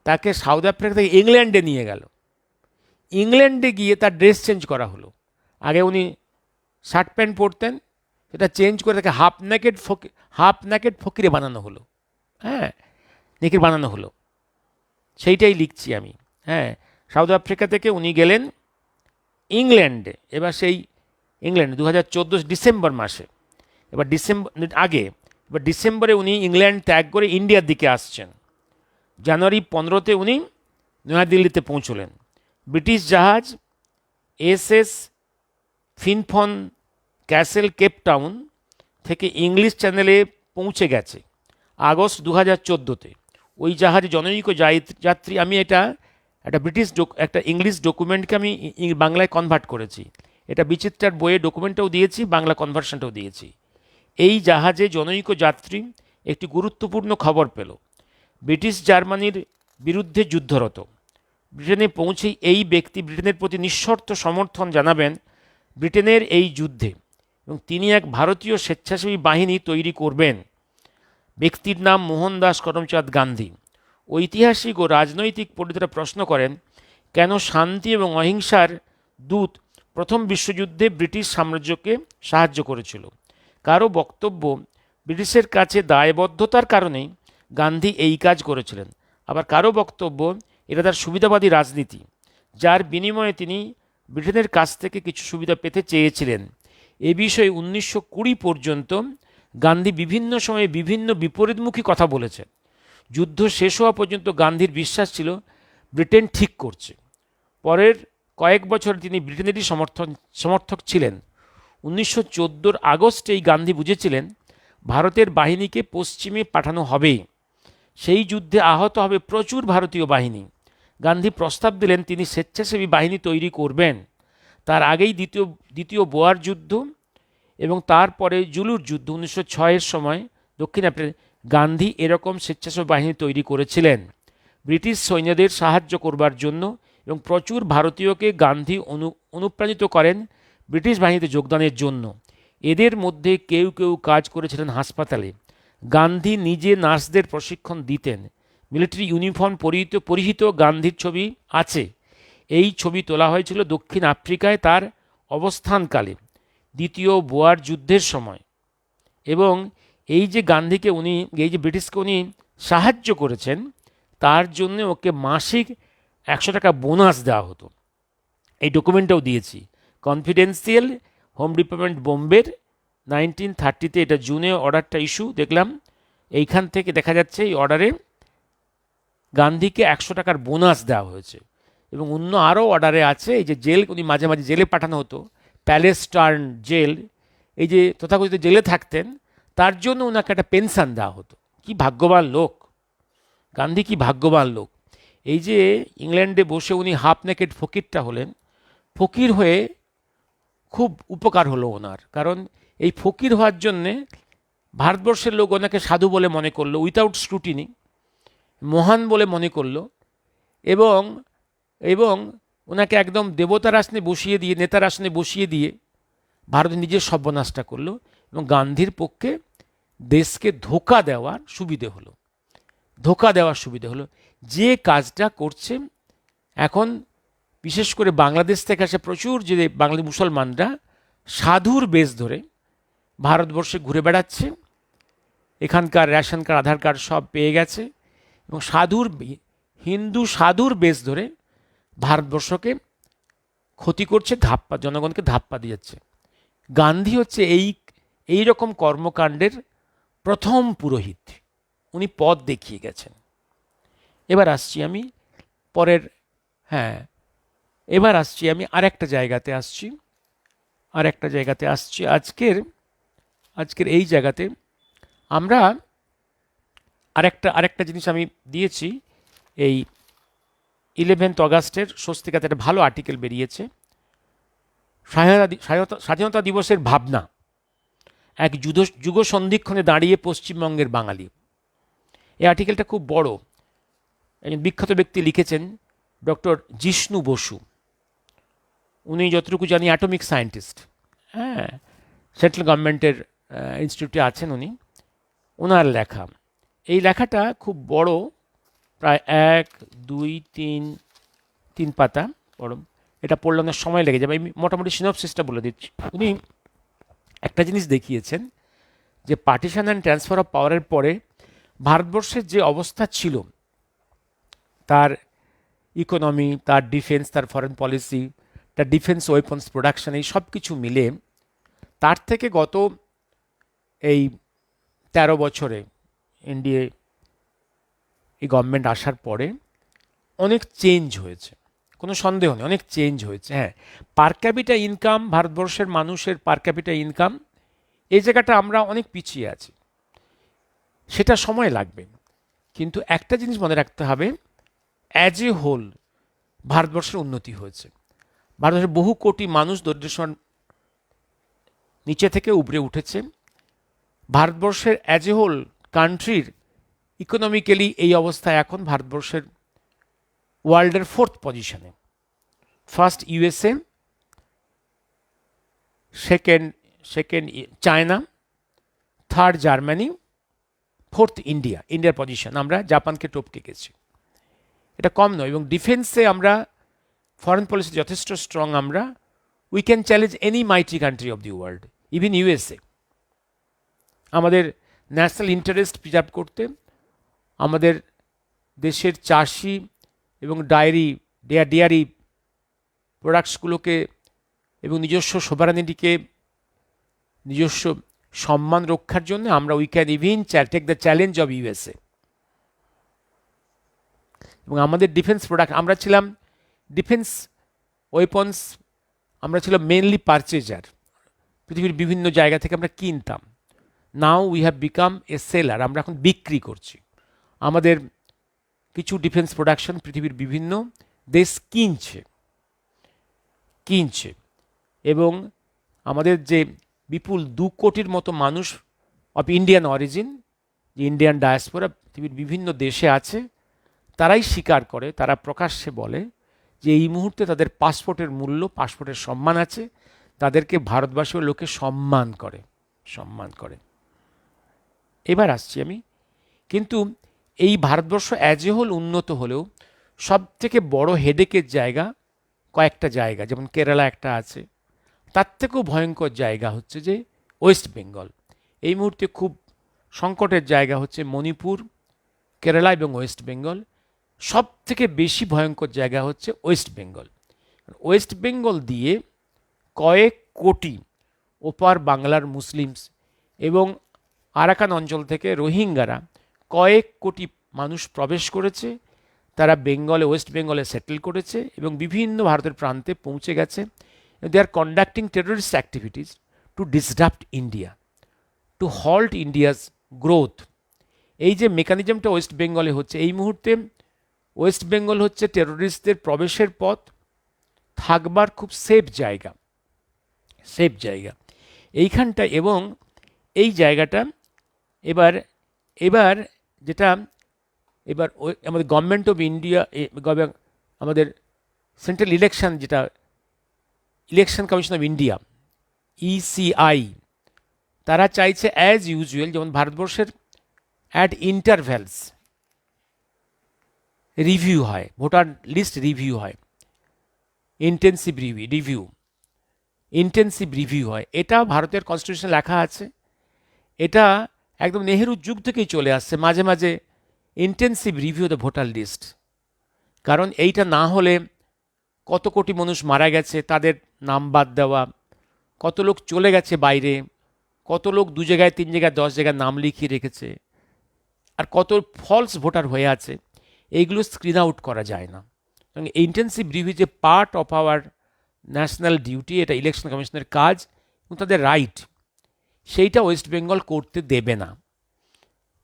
Speaker 1: তাকে সাউথ আফ্রিকা থেকে ইংল্যান্ডে নিয়ে গেল। ইংল্যান্ডে গিয়ে তার ড্রেস চেঞ্জ করা হলো। আগে উনি শার্ট প্যান্ট পরতেন, সেটা চেঞ্জ করে তাকে হাফ নেকেড ফকিরে বানানো হলো। হ্যাঁ, নেকেড বানানো হলো, সেইটাই লিখছি আমি। হ্যাঁ, সাউথ আফ্রিকা থেকে উনি গেলেন ইংল্যান্ডে। এবার সেই ইংল্যান্ডে 2014 ডিসেম্বর মাসে, এবার ডিসেম্বরে উনি ইংল্যান্ড ত্যাগ করে ইন্ডিয়ার দিকে আসছেন। জানুয়ারি 15তে উনি নয়াদিল্লিতে পৌঁছলেন। ব্রিটিশ জাহাজ এসএস ফিনফন ক্যাসেল কেপটাউন থেকে ইংলিশ চ্যানেলে পৌঁছে গেছে আগস্ট 2014-তে। ওই জাহাজে জনৈক যাত্রী, আমি এটা একটা একটা ইংলিশ ডকুমেন্টকে আমি বাংলায় কনভার্ট করেছি। এটা বিচিত্রার বইয়ে ডকুমেন্টটাও দিয়েছি, বাংলা কনভার্সনটাও দিয়েছি। এই জাহাজে জনৈক যাত্রী একটি গুরুত্বপূর্ণ খবর পেল। ব্রিটিশ জার্মানির বিরুদ্ধে যুদ্ধরত। ব্রিটেনে পৌঁছেই এই ব্যক্তি ব্রিটেনের প্রতি নিঃশর্ত সমর্থন জানাবেন ব্রিটেনের এই যুদ্ধে, এবং তিনি এক ভারতীয় স্বেচ্ছাসেবী বাহিনী তৈরি করবেন। ব্যক্তির নাম মোহনদাস করমচাঁদ গান্ধী। ঐতিহাসিক ও রাজনৈতিক পণ্ডিতরা প্রশ্ন করেন, কেন শান্তি এবং অহিংসার দূত প্রথম বিশ্বযুদ্ধে ব্রিটিশ সাম্রাজ্যকে সাহায্য করেছিল? কারো বক্তব্য, ব্রিটিশের কাছে দায়বদ্ধতার কারণেই গান্ধী এই কাজ করেছিলেন। আবার কারো বক্তব্য, এটা তার সুবিধাবাদী রাজনীতি, যার বিনিময়ে তিনি ব্রিটেনের কাছ থেকে কিছু সুবিধা পেতে চেয়েছিলেন। এ বিষয়ে 1920 পর্যন্ত গান্ধী বিভিন্ন সময়ে বিভিন্ন বিপরীতমুখী কথা বলেছেন। যুদ্ধ শেষ হওয়া পর্যন্ত গান্ধীর বিশ্বাস ছিল ব্রিটেন ঠিক করছে। পরের কয়েক বছর তিনি ব্রিটেনেরই সমর্থক ছিলেন। 1914 আগস্টেই গান্ধী বুঝেছিলেন ভারতের বাহিনীকে পশ্চিমে পাঠানো হবে, সেই যুদ্ধে আহত হবে প্রচুর ভারতীয় বাহিনী। গান্ধী প্রস্তাব দিলেন তিনি স্বেচ্ছাসেবী বাহিনী তৈরি করবেন। তার আগেই দ্বিতীয় বোয়ার যুদ্ধ এবং তারপরে জুলুর যুদ্ধ 1906-এর সময় দক্ষিণ আফ্রিকা, গান্ধী এরকম স্বেচ্ছাসেবী বাহিনী তৈরি করেছিলেন ব্রিটিশ সৈন্যদের সাহায্য করবার জন্য, এবং প্রচুর ভারতীয়কে গান্ধী অনুপ্রাণিত করেন ব্রিটিশ বাহিনীতে যোগদানের জন্য। এদের মধ্যে কেউ কেউ কাজ করেছিলেন হাসপাতালে। গান্ধী নিজে নার্সদের প্রশিক্ষণ দিতেন। মিলিটারি ইউনিফর্ম পরিহিত গান্ধীর ছবি আছে। এই ছবি তোলা হয়েছিল দক্ষিণ আফ্রিকায় তার অবস্থানকালে দ্বিতীয় বোয়ার যুদ্ধের সময়। এবং এই যে গান্ধীকে এই যে ব্রিটিশকে উনি সাহায্য করেছেন, তার জন্য ওকে মাসিক 100 টাকা বোনাস দেওয়া হতো। এই ডকুমেন্টটাও দিয়েছি, কনফিডেন্সিয়াল, হোম ডিপার্টমেন্ট বোম্বের 1930-তে, এটা জুনে অর্ডারটা ইস্যু দেখলাম। এইখান থেকে দেখা যাচ্ছে এই অর্ডারে গান্ধীকে 100 টাকার বোনাস দেওয়া হয়েছে। এবং অন্য আরও অর্ডারে আছে, এই যে জেল, উনি মাঝে মাঝে জেলে পাঠানো হতো, প্যালেস্টার্ন জেল, এই যে তথাকথিত জেলে থাকতেন, তার জন্য ওনাকে একটা পেনশন দেওয়া হতো। কি ভাগ্যবান লোক গান্ধী, কি ভাগ্যবান লোক! এই যে ইংল্যান্ডে বসে উনি হাফ নেকেড ফকিরটা হলেন, ফকির হয়ে খুব উপকার হলো ওনার। কারণ এই ফকির হওয়ার জন্যে ভারতবর্ষের লোক ওনাকে সাধু বলে মনে করলো, উইথাউট স্ক্রুটিনি, মহান বলে মনে করলো, এবং এবং ওনাকে একদম দেবতার আসনে বসিয়ে দিয়ে, নেতার আসনে বসিয়ে দিয়ে ভারতের নিজের সর্বনাশটা করলো, এবং গান্ধীর পক্ষে দেশকে ধোঁকা দেওয়ার সুবিধে হলো, যে কাজটা করছে এখন বিশেষ করে বাংলাদেশ থেকে আসে প্রচুর যে বাংলাদেশ মুসলমানরা সাধুর বেশ ধরে ভারতবর্ষে ঘুরে বেড়াচ্ছে, এখানকার রেশন কার্ড, আধার কার্ড সব পেয়ে গেছে, এবং হিন্দু সাধুর বেশ ধরে ভারতবর্ষকে ক্ষতি করছে, জনগণকে ধাপ্পা দিয়ে যাচ্ছে। গান্ধী হচ্ছে এই রকম কর্মকাণ্ডের প্রথম পুরোহিত, উনি পথ দেখিয়ে গেছেন। এবার আসছি আমি পরের, হ্যাঁ, এবার আসছি আমি আরেকটা জায়গাতে আসছি। আজকের এই জায়গাতে আমরা আরেকটা জিনিস আমি দিয়েছি, এই 11 অগাস্টের স্বস্তিকাতে একটা ভালো আর্টিকেল বেরিয়েছে, স্বাধীনতা দিবসের ভাবনা, এক যুগ সন্ধিক্ষণে দাঁড়িয়ে পশ্চিমবঙ্গের বাঙালি। এই আর্টিকেলটা খুব বড়, একজন বিখ্যাত ব্যক্তি লিখেছেন, ডক্টর জিষ্ণু বসু। উনি যতটুকু জানি অ্যাটমিক সায়েন্টিস্ট, হ্যাঁ, সেন্ট্রাল গভর্নমেন্টের ইনস্টিটিউটে আছেন উনি। ওনার লেখা, এই লেখাটা খুব বড়, প্রায় 1, 2, 3 পাতা বড়। এটা পড়লে অনেক সময় লেগে যাবে, আমি মোটামুটি সিনপসিসটা বলে দিচ্ছি। উনি একটা জিনিস দেখিয়েছেন যে পার্টিশন অ্যান্ড ট্রান্সফার অফ পাওয়ারের পরে ভারতবর্ষের যে অবস্থা ছিল, তার ইকোনমি, তার ডিফেন্স, তার ফরেন পলিসি, তার ডিফেন্স ওয়েপন্স প্রোডাকশন, এই সব কিছু মিলে তার থেকে গত এই 13 বছরে এনডিএ এই গভর্নমেন্ট আসার পরে অনেক চেঞ্জ হয়েছে, কোনো সন্দেহ নেই, অনেক চেঞ্জ হয়েছে। হ্যাঁ, পার ক্যাপিটা ইনকাম, ভারতবর্ষের মানুষের পার ক্যাপিটা ইনকাম, এই জায়গাটা আমরা অনেক পিছিয়ে আছি, সেটা সময় লাগবে। কিন্তু একটা জিনিস মনে রাখতে হবে, অ্যাজ এ হোল ভারতবর্ষের উন্নতি হয়েছে। ভারতবর্ষের বহু কোটি মানুষ দরিদ্রসীমার নিচে থেকে উপরে উঠেছে। ভারতবর্ষের অ্যাজ এ হোল কান্ট্রির ইকোনমিক্যালি এই অবস্থায় এখন ভারতবর্ষের ওয়ার্ল্ডের 4th পজিশনে। First USA, second China, third Germany, 4th ইন্ডিয়ার পজিশন। আমরা জাপানকে টপকে গেছি, এটা কম নয়। এবং ডিফেন্সে আমরা, ফরেন পলিসি যথেষ্ট স্ট্রং আমরা। We can challenge any mighty country of the world, even USA. আমাদের ন্যাশনাল ইন্টারেস্ট প্রিজার্ভ করতে, আমাদের দেশের চাষি এবং ডেয়ারি প্রোডাক্টসগুলোকে এবং নিজস্ব সোভারেনিটিকে, নিজস্ব সম্মান রক্ষার জন্য আমরা we can even take the challenge of USA. এবং আমাদের ডিফেন্স প্রোডাক্ট, আমরা ছিলাম ডিফেন্স ওয়েপন্স, আমরা ছিলাম মেনলি পারচেজার, পৃথিবীর বিভিন্ন জায়গা থেকে আমরা কিনতাম। Now we have become a seller, আমরা এখন বিক্রি করছি। আমাদের কিছু ডিফেন্স প্রোডাকশন পৃথিবীর বিভিন্ন দেশ কিনছে, এবং আমাদের যে বিপুল 2 কোটির মতো মানুষ অফ ইন্ডিয়ান অরিজিন, যে ইন্ডিয়ান ডায়াসপোরা পৃথিবীর বিভিন্ন দেশে আছে, তারাই স্বীকার করে, তারা প্রকাশ্যে বলে যে এই মুহূর্তে তাদের পাসপোর্টের মূল্য, পাসপোর্টের সম্মান আছে, তাদেরকে ভারতবাসীর লোকে সম্মান করে। এবার আসছি আমি, কিন্তু এই ভারতবর্ষ অ্যাজ এ হোল উন্নত হলেও সব থেকে বড় হেডেকের জায়গা কয়েকটা জায়গা, যেমন কেরালা একটা আছে, তার থেকেও ভয়ঙ্কর জায়গা হচ্ছে যে ওয়েস্ট বেঙ্গল। এই মুহূর্তে খুব সংকটের জায়গা হচ্ছে মণিপুর, কেরালা এবং ওয়েস্ট বেঙ্গল। সব থেকে বেশি ভয়ঙ্কর জায়গা হচ্ছে ওয়েস্ট বেঙ্গল দিয়ে কয়েক কোটি ওপার বাংলার মুসলিমস এবং আরাকান অঞ্চল থেকে রোহিঙ্গারা কয়েক কোটি মানুষ প্রবেশ করেছে। তারা ওয়েস্ট বেঙ্গলে সেটেল করেছে এবং বিভিন্ন ভারতের প্রান্তে পৌঁছে গেছে। They are conducting terrorist activities to disrupt India, to halt India's growth. এই যে মেকানিজমটা ওয়েস্ট বেঙ্গলে হচ্ছে, এই মুহূর্তে ওয়েস্ট বেঙ্গল হচ্ছে টেররিস্টদের প্রবেশের পথ, থাকবার খুব সেফ জায়গা এইখানটা। এবং এই জায়গাটা এবার এবার যেটা এবার আমাদের গভর্নমেন্ট অফ ইন্ডিয়া, আমাদের সেন্ট্রাল ইলেকশন, যেটা election commission of India, ECI, তারা চাইছে অ্যাজ ইউজুয়াল যেমন ভারতবর্ষের অ্যাট ইন্টারভ্যালস রিভিউ হয়, ভোটার লিস্ট রিভিউ হয়, ইন্টেন্সিভ রিভিউ হয়। এটা ভারতের কনস্টিটিউশন লেখা আছে। এটা একদম নেহেরুর যুগ থেকেই চলে আসছে, মাঝে মাঝে intensive review the voter list. কারণ এইটা না হলে কত কোটি মানুষ মারা গেছে, তাদের নাম বাদ দেওয়া, কত লোক চলে গেছে বাইরে, কত লোক 2 জায়গায় 3 জায়গায় 10 জায়গায় নাম লিখিয়ে রেখেছে, আর কত ফলস ভোটার হয়ে আছে, এইগুলো স্ক্রিন আউট করা যায় না। ইন্টেন্সিভ রিভিউ যে part of our national duty, এটা ইলেকশন কমিশনের কাজ এবং তাদের রাইট, সেইটা ওয়েস্ট বেঙ্গল করতে দেবে না।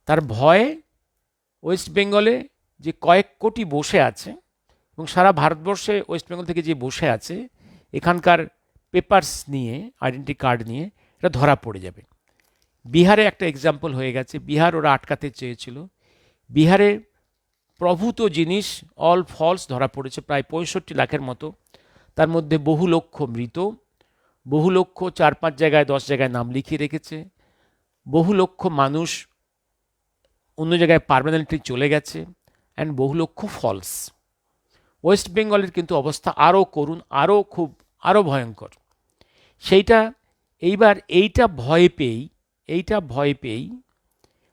Speaker 1: তার ভয়ে ওয়েস্ট বেঙ্গলে যে কয়েক কোটি বসে আছে এবং সারা ভারতবর্ষে ওয়েস্ট বেঙ্গল থেকে যে বসে আছে, এখানকার পেপারস নিয়ে, আইডেন্টি কার্ড নিয়ে, এটা ধরা পড়ে যাবে। বিহারে একটা এক্সাম্পল হয়ে গেছে, বিহার ওরা আটকাতে চেয়েছিল। বিহারে প্রভূত জিনিস অল ফলস ধরা পড়েছে, প্রায় 65 লাখের মতো। তার মধ্যে বহু লক্ষ মৃত, বহু লক্ষ 4-5 জায়গায় 10 জায়গায় নাম লিখিয়ে রেখেছে, বহু লক্ষ মানুষ অন্য জায়গায় পার্মানেন্টলি চলে গেছে, অ্যান্ড বহু লক্ষ ফলস। ওয়েস্ট বেঙ্গলের কিন্তু অবস্থা আরও করুণ, আরও ভয়ঙ্কর। সেইটা এইবার এইটা ভয় পেয়েই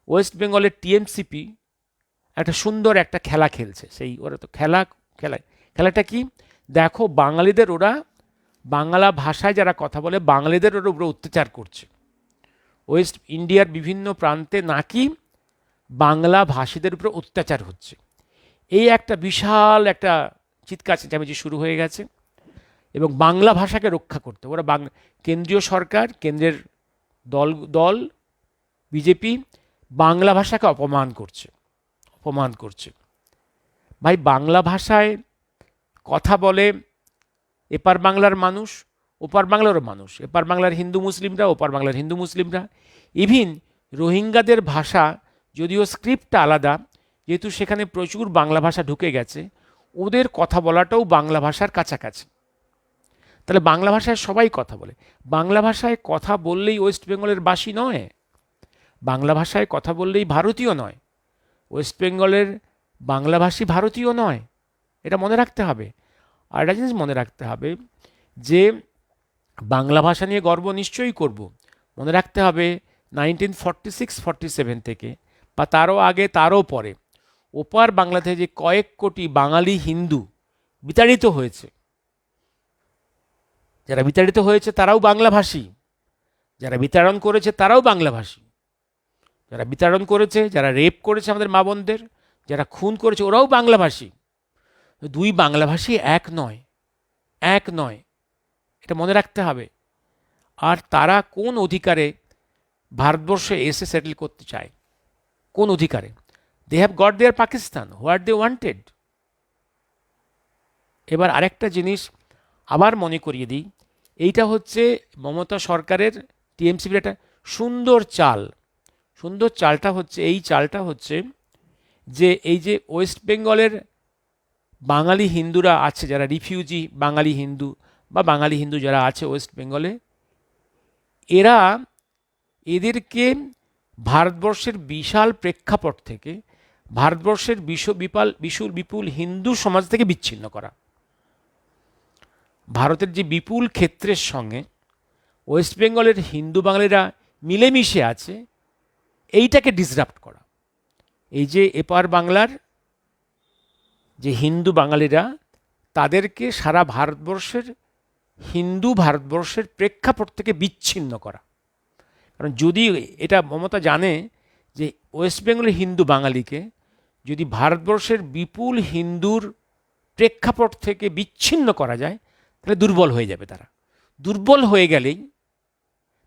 Speaker 1: ওয়েস্ট বেঙ্গলের টিএমসিপি একটা সুন্দর একটা খেলা খেলছে। সেই ওরা তো খেলাটা কি দেখো, বাঙালিদের ওরা, বাংলা ভাষায় যারা কথা বলে বাঙালিদের ওর উপরে অত্যাচার করছে। ওয়েস্ট ইন্ডিয়ার বিভিন্ন প্রান্তে নাকি বাংলা ভাষীদের উপরে অত্যাচার হচ্ছে। এই একটা বিশাল একটা চিৎকার চেঁচামেচি শুরু হয়ে গেছে। এবং বাংলা ভাষাকে রক্ষা করতে ওরা কেন্দ্রীয় সরকার, কেন্দ্রের দল বিজেপি বাংলা ভাষাকে অপমান করছে। ভাই, বাংলা ভাষায় কথা বলে এপার বাংলার মানুষ, ওপার বাংলারও মানুষ, এপার বাংলার হিন্দু মুসলিমরা, ওপার বাংলার হিন্দু মুসলিমরা। ইভিন রোহিঙ্গাদের ভাষা, যদিও স্ক্রিপ্টটা আলাদা, যেহেতু সেখানে প্রচুর বাংলা ভাষা ঢুকে গেছে, ওদের কথা বলাটাও বাংলা ভাষার কাছাকাছি। তাহলে বাংলা ভাষায় সবাই কথা বলে। বাংলা ভাষায় কথা বললেই ওয়েস্ট বেঙ্গলের বাসী নয়, বাংলা ভাষায় কথা বললেই ভারতীয় নয়, ওয়েস্ট বেঙ্গলের বাংলাভাষী ভারতীয় নয়। এটা মনে রাখতে হবে। আর একটা জিনিস মনে রাখতে হবে যে বাংলা ভাষা নিয়ে গর্ব নিশ্চয়ই করব। মনে রাখতে হবে 1946-47 থেকে বা তারও আগে তারও পরে ওপার বাংলাতে যে কয়েক কোটি বাঙালি হিন্দু বিতাড়িত হয়েছে, যারা বিতাড়িত হয়েছে তারাও বাংলাভাষী, যারা বিতাড়ন করেছে তারাও বাংলাভাষী, যারা বিতাড়ন করেছে, যারা রেপ করেছে আমাদের মা বোনদের, যারা খুন করেছে, ওরাও বাংলাভাষী। দুই বাংলাভাষী এক নয়, এটা মনে রাখতে হবে। আর তারা কোন অধিকারে ভারতবর্ষে এসে সেটেল করতে চায়? কোন অধিকারে? They have got their Pakistan what they wanted. এবার আরেকটা জিনিস আবার মনে করিয়ে দিই, এইটা হচ্ছে মমতা সরকারের, টিএমসিপির একটা সুন্দর চালটা হচ্ছে যে এই যে ওয়েস্ট বেঙ্গলের বাঙালি হিন্দুরা আছে, যারা রিফিউজি বাঙালি হিন্দু বা বাঙালি হিন্দু যারা আছে ওয়েস্ট বেঙ্গলে, এদেরকে ভারতবর্ষের বিশাল প্রেক্ষাপট থেকে, ভারতবর্ষের বিপুল হিন্দু সমাজ থেকে বিচ্ছিন্ন করা, ভারতের যে বিপুল ক্ষেত্রের সঙ্গে ওয়েস্ট বেঙ্গলের হিন্দু বাঙালিরা মিলেমিশে আছে, এইটাকে ডিসরাপ্ট করা। এই যে এপার বাংলার যে হিন্দু বাঙালিরা, তাদেরকে সারা ভারতবর্ষের প্রেক্ষাপট থেকে বিচ্ছিন্ন করা। কারণ যদি এটা মমতা জানে যে ওয়েস্ট বেঙ্গলের হিন্দু বাঙালিকে যদি ভারতবর্ষের বিপুল হিন্দুর প্রেক্ষাপট থেকে বিচ্ছিন্ন করা যায়, তাহলে দুর্বল হয়ে যাবে। তারা দুর্বল হয়ে গেলেই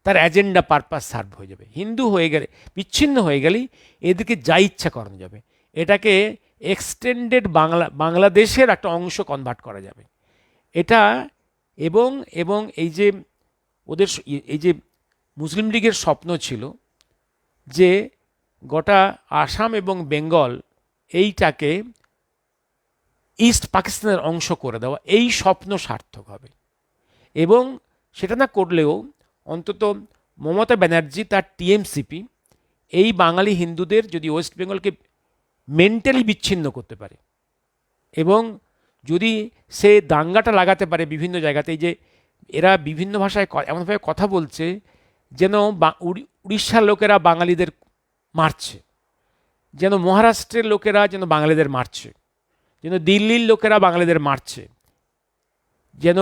Speaker 1: তার এজেন্ডা পারপাস সার্ভ হয়ে যাবে। হিন্দু হয়ে গেলে, বিচ্ছিন্ন হয়ে গেলেই এদেরকে যা ইচ্ছা করানো যাবে। এটাকে এক্সটেন্ডেড বাংলাদেশের একটা অংশ কনভার্ট করা যাবে এটা। এবং এই যে ওদের এই যে মুসলিম লীগের স্বপ্ন ছিল যে গোটা আসাম এবং বেঙ্গল এইটাকে ইস্ট পাকিস্তানের অংশ করে দেওয়া, এই স্বপ্ন সার্থক হবে। এবং সেটা না করলেও অন্তত মমতা ব্যানার্জি তার টিএমসিপি এই বাঙালি হিন্দুদের যদি ওয়েস্ট বেঙ্গলকে মেন্টালি বিচ্ছিন্ন করতে পারে, এবং যদি সে দাঙ্গাটা লাগাতে পারে বিভিন্ন জায়গাতে, যে এরা বিভিন্ন ভাষায় এমনভাবে কথা বলছে যেন উড়িষ্যার লোকেরা বাঙালিদের মারছে, যেন মহারাষ্ট্রের লোকেরা যেন বাঙালিদের মারছে, যেন দিল্লির লোকেরা বাঙালিদের মারছে, যেন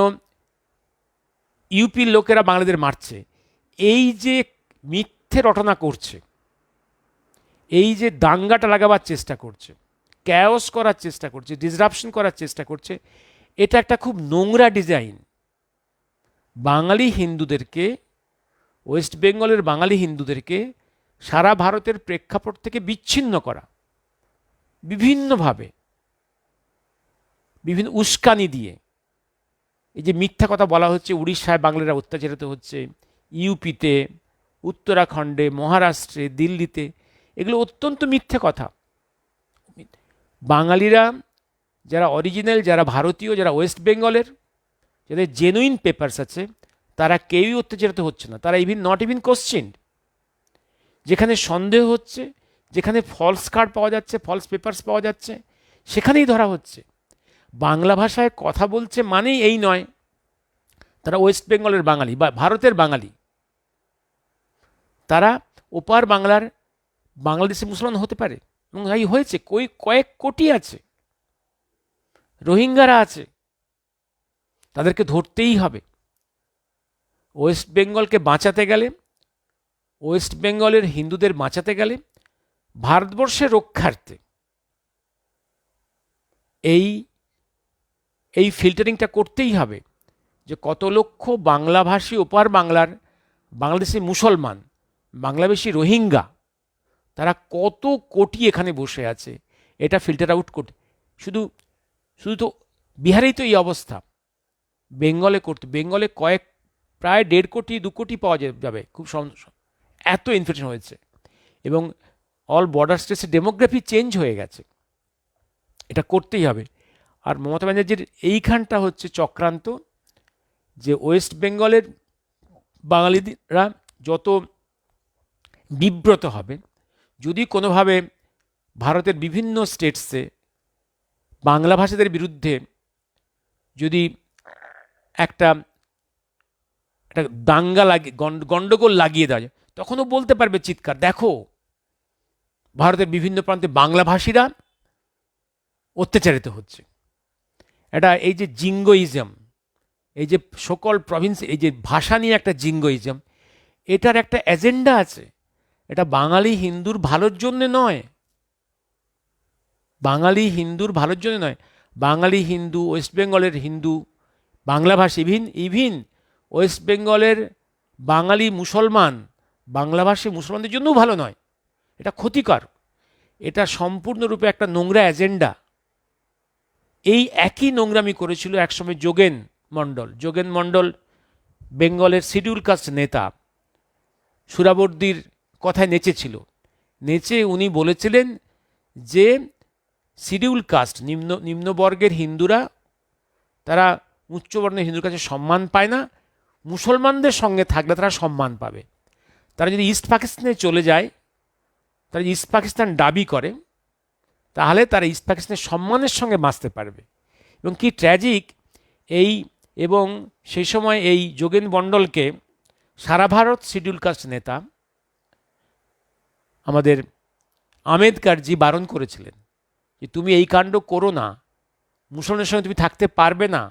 Speaker 1: ইউপির লোকেরা বাঙালিদের মারছে। এই যে মিথ্যে রটনা করছে, এই যে দাঙ্গাটা লাগাবার চেষ্টা করছে, ক্যাওস করার চেষ্টা করছে, ডিসরাপশন করার চেষ্টা করছে, এটা একটা খুব নোংরা ডিজাইন। বাঙালি হিন্দুদেরকে, ওয়েস্ট বেঙ্গলের বাঙালি হিন্দুদেরকে সারা ভারতের প্রেক্ষাপট থেকে বিচ্ছিন্ন করা, বিভিন্নভাবে বিভিন্ন উস্কানি দিয়ে। এই যে মিথ্যা কথা বলা হচ্ছে, উড়িষ্যায় বাংলারা অত্যাচারিত হচ্ছে, ইউপিতে, উত্তরাখণ্ডে, মহারাষ্ট্রে, দিল্লিতে, এগুলো অত্যন্ত মিথ্যে কথা। বাঙালিরা যারা অরিজিনাল, যারা ভারতীয়, যারা ওয়েস্ট বেঙ্গলের, যাদের জেনুইন পেপারস আছে, তারা কেউই অত্যাচারিত হচ্ছে না। তারা নট ইভিন কোশ্চেনড। যেখানে সন্দেহ হচ্ছে, যেখানে ফলস কার্ড পাওয়া যাচ্ছে, ফলস পেপারস পাওয়া যাচ্ছে, সেখানেই ধরা হচ্ছে। বাংলা ভাষায় কথা বলছে মানেই এই নয় তারা ওয়েস্ট বেঙ্গলের বাঙালি বা ভারতের বাঙালি। তারা ওপার বাংলার বাংলাদেশি মুসলমান হতে পারে, এবং এই হয়েছে, কয়েক কোটি আছে, রোহিঙ্গারা আছে, তাদেরকে ধরতেই হবে। ওয়েস্ট বেঙ্গলকে বাঁচাতে গেলে, ওয়েস্ট বেঙ্গলের হিন্দুদের বাঁচাতে গেলে, ভারতবর্ষের রক্ষার্থে এই ফিল্টারিংটা করতেই হবে, যে কত লক্ষ বাংলাভাষী ওপার বাংলার বাংলাদেশি মুসলমান, বাংলাদেশি রোহিঙ্গা, তারা কত কোটি এখানে বসে আছে, এটা ফিল্টার আউট করতে। শুধু তো বিহারেই তো এই অবস্থা, বেঙ্গলে প্রায় 1.5 কোটি 2 কোটি পাওয়া যাবে খুব এত ইনফেকশন হয়েছে, এবং অল বর্ডার স্টেটসের ডেমোগ্রাফি চেঞ্জ হয়ে গেছে। এটা করতেই হবে। আর মমতা ব্যানার্জির এইখানটা হচ্ছে চক্রান্ত, যে ওয়েস্ট বেঙ্গলের বাঙালিরা যত বিব্রত হবে, যদি কোনোভাবে ভারতের বিভিন্ন স্টেটসে বাংলা ভাষাদের বিরুদ্ধে যদি একটা দাঙ্গা গন্ডগোল লাগিয়ে দেওয়া যায়, তখনও বলতে পারবে চিৎকার, দেখো ভারতের বিভিন্ন প্রান্তে বাংলাভাষীরা অত্যাচারিত হচ্ছে। এই যে জিঙ্গোইজম, এই যে সকল প্রভিন্স, এই যে ভাষা নিয়ে একটা জিঙ্গোইজম, এটার একটা এজেন্ডা আছে। এটা বাঙালি হিন্দুর ভালোর জন্য নয়, বাঙালি হিন্দুর ভালোর জন্য নয়। বাঙালি হিন্দু, ওয়েস্ট বেঙ্গলের হিন্দু, বাংলাভাষী, ইভিন ওয়েস্ট বেঙ্গলের বাঙালি মুসলমান, বাংলাভাষী মুসলমানদের জন্যও ভালো নয়। এটা ক্ষতিকর, এটা সম্পূর্ণরূপে একটা নোংরা এজেন্ডা। এই একই নোংরামি করেছিল একসময় যোগেন মণ্ডল, বেঙ্গলের শিডিউল কাস্ট নেতা, সুরাবর্দির কথায় নেচেছিল। উনি বলেছিলেন যে শিডিউল কাস্ট, নিম্নবর্গের হিন্দুরা, তারা উচ্চবর্ণের হিন্দুর কাছে সম্মান পায় না, মুসলমানদের সঙ্গে থাকলে তারা সম্মান পাবে। তারা যদি ইস্ট পাকিস্তানে চলে যায়, তারা ইস্ট পাকিস্তান দাবি করে, তাহলে তারা ইস্ট পাকিস্তানের সম্মানের সঙ্গে বাঁচতে পারবে। এবং কি ট্র্যাজিক, এবং সেই সময় এই যোগেন মণ্ডলকে সারা ভারত শিডিউল কাস্ট নেতা আমাদের আম্বেদকরজি বারণ করেছিলেন যে তুমি এই কাণ্ড করো না, মুসলমানের সঙ্গে তুমি থাকতে পারবে না,